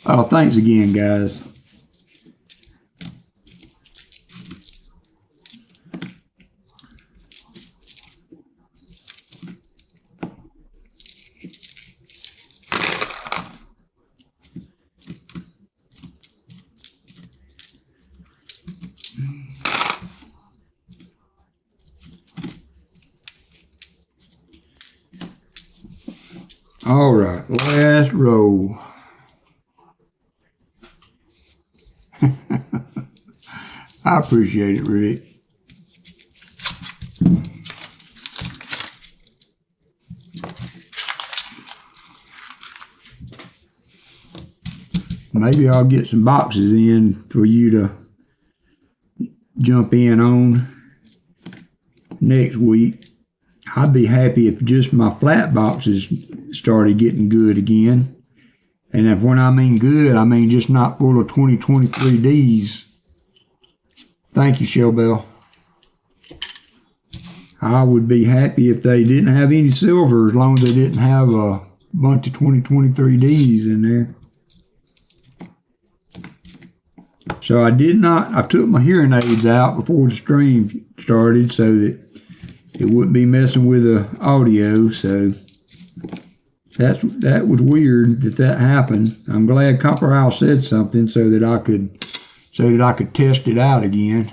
A: Oh, thanks again, guys. All right, last row. I appreciate it, Rick. Maybe I'll get some boxes in for you to jump in on next week. I'd be happy if just my flat boxes started getting good again. And if when I mean good, I mean just not full of 2023Ds. Thank you, Shellbell. I would be happy if they didn't have any silver as long as they didn't have a bunch of 2023Ds in there. So I took my hearing aids out before the stream started so that it wouldn't be messing with the audio. So that was weird that happened. I'm glad Copper Owl said something so that I could test it out again.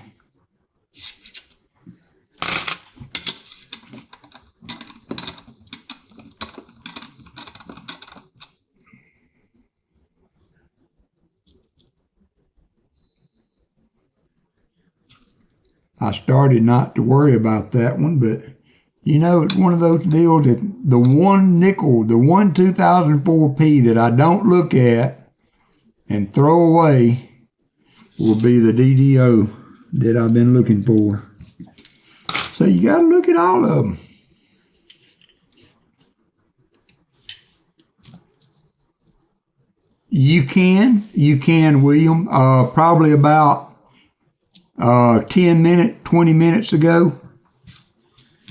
A: I started not to worry about that one, but you know, it's one of those deals that the one nickel, the one 2004p that I don't look at and throw away will be the DDO that I've been looking for. So you got to look at all of them. You can, William. Probably about 10 minutes, 20 minutes ago.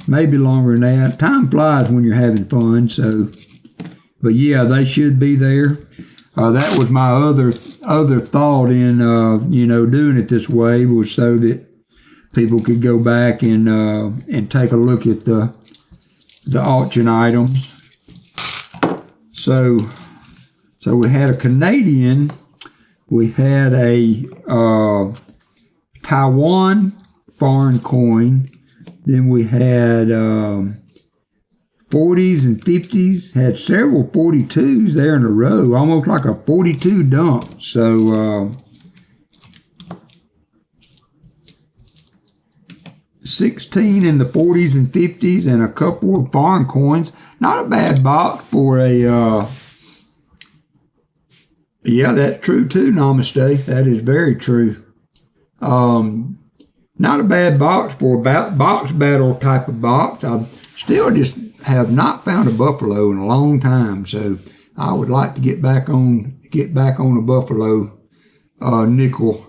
A: Maybe longer than that. Time flies when you're having fun, so. But yeah, they should be there. That was my other thought in, doing it this way, was so that people could go back and take a look at the auction items. So we had a Canadian, we had a Taiwan foreign coin, then we had 40s and 50s, had several 42s there in a row, almost like a 42 dump. So 16 in the 40s and 50s and a couple of foreign coins. Not a bad box for a, yeah, that's true too, Namaste. That is very true. Not a bad box for a box battle type of box. I still just have not found a buffalo in a long time, so I would like to get back on a buffalo nickel.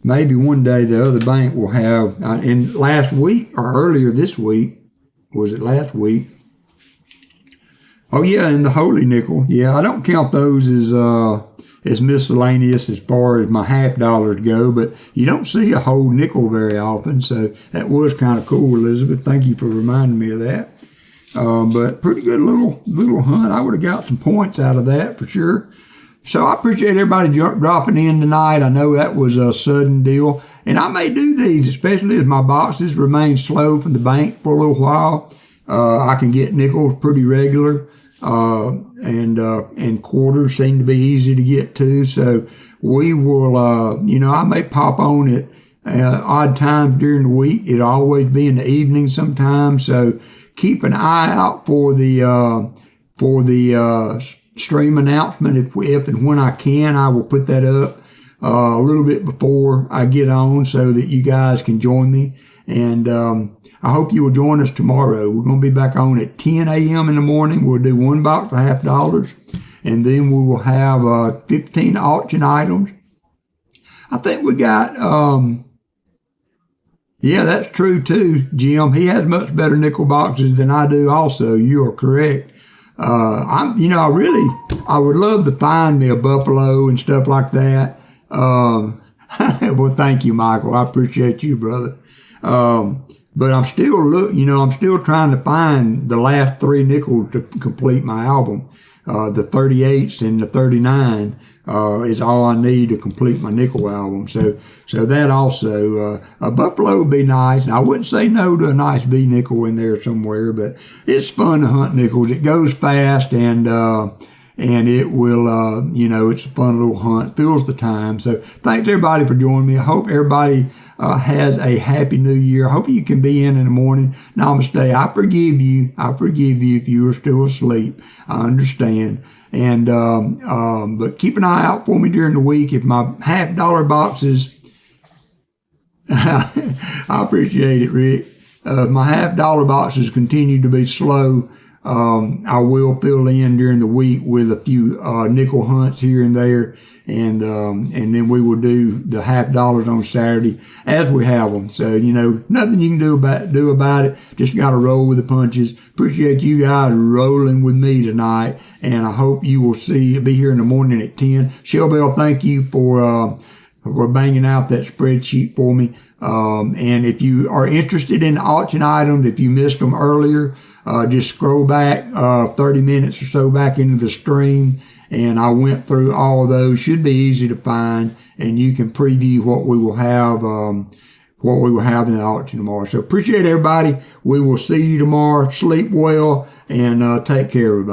A: Maybe one day the other bank will have. And last week or earlier this week, was it last week? Oh yeah, and the holy nickel. Yeah, I don't count those as miscellaneous as far as my $50 go, but you don't see a whole nickel very often, so that was kind of cool, Elizabeth. Thank you for reminding me of that. But pretty good little hunt. I would have got some points out of that for sure. So I appreciate everybody dropping in tonight. I know that was a sudden deal, and I may do these, especially as my boxes remain slow from the bank for a little while. I can get nickels pretty regular. And quarters seem to be easy to get to. So we will, I may pop on at odd times during the week. It'll always be in the evening sometimes. So keep an eye out for the stream announcement. If and when I can, I will put that up a little bit before I get on so that you guys can join me. And I hope you will join us tomorrow. We're going to be back on at 10 a.m. in the morning. We'll do one box for $50, and then we will have 15 auction items. I think we got, yeah, that's true too, Jim. He has much better nickel boxes than I do also. You are correct. I would love to find me a buffalo and stuff like that. Well, thank you, Michael. I appreciate you, brother. But I'm still trying to find the last 3 nickels to complete my album. The 38s and the 39 is all I need to complete my nickel album. So that also, a buffalo would be nice. And I wouldn't say no to a nice V nickel in there somewhere, but it's fun to hunt nickels. It goes fast and it will, it's a fun little hunt. Fills the time. So thanks everybody for joining me. I hope everybody has a happy new year. I hope you can be in the morning. Namaste. I forgive you. If you are still asleep. I understand. And, but keep an eye out for me during the week. If my $50 boxes, I appreciate it, Rick. If my $50 boxes continue to be slow, I will fill in during the week with a few nickel hunts here and there, and then we will do the $50 on Saturday as we have them. So nothing you can do about it. Just got to roll with the punches. Appreciate you guys rolling with me tonight, and I hope you will be here in the morning at 10. Shelbell, thank you for banging out that spreadsheet for me. And if you are interested in auction items, if you missed them earlier, just scroll back 30 minutes or so back into the stream, and I went through all of those. Should be easy to find, and you can preview what we will have in the auction tomorrow. So appreciate everybody. We will see you tomorrow. Sleep well and take care, everybody.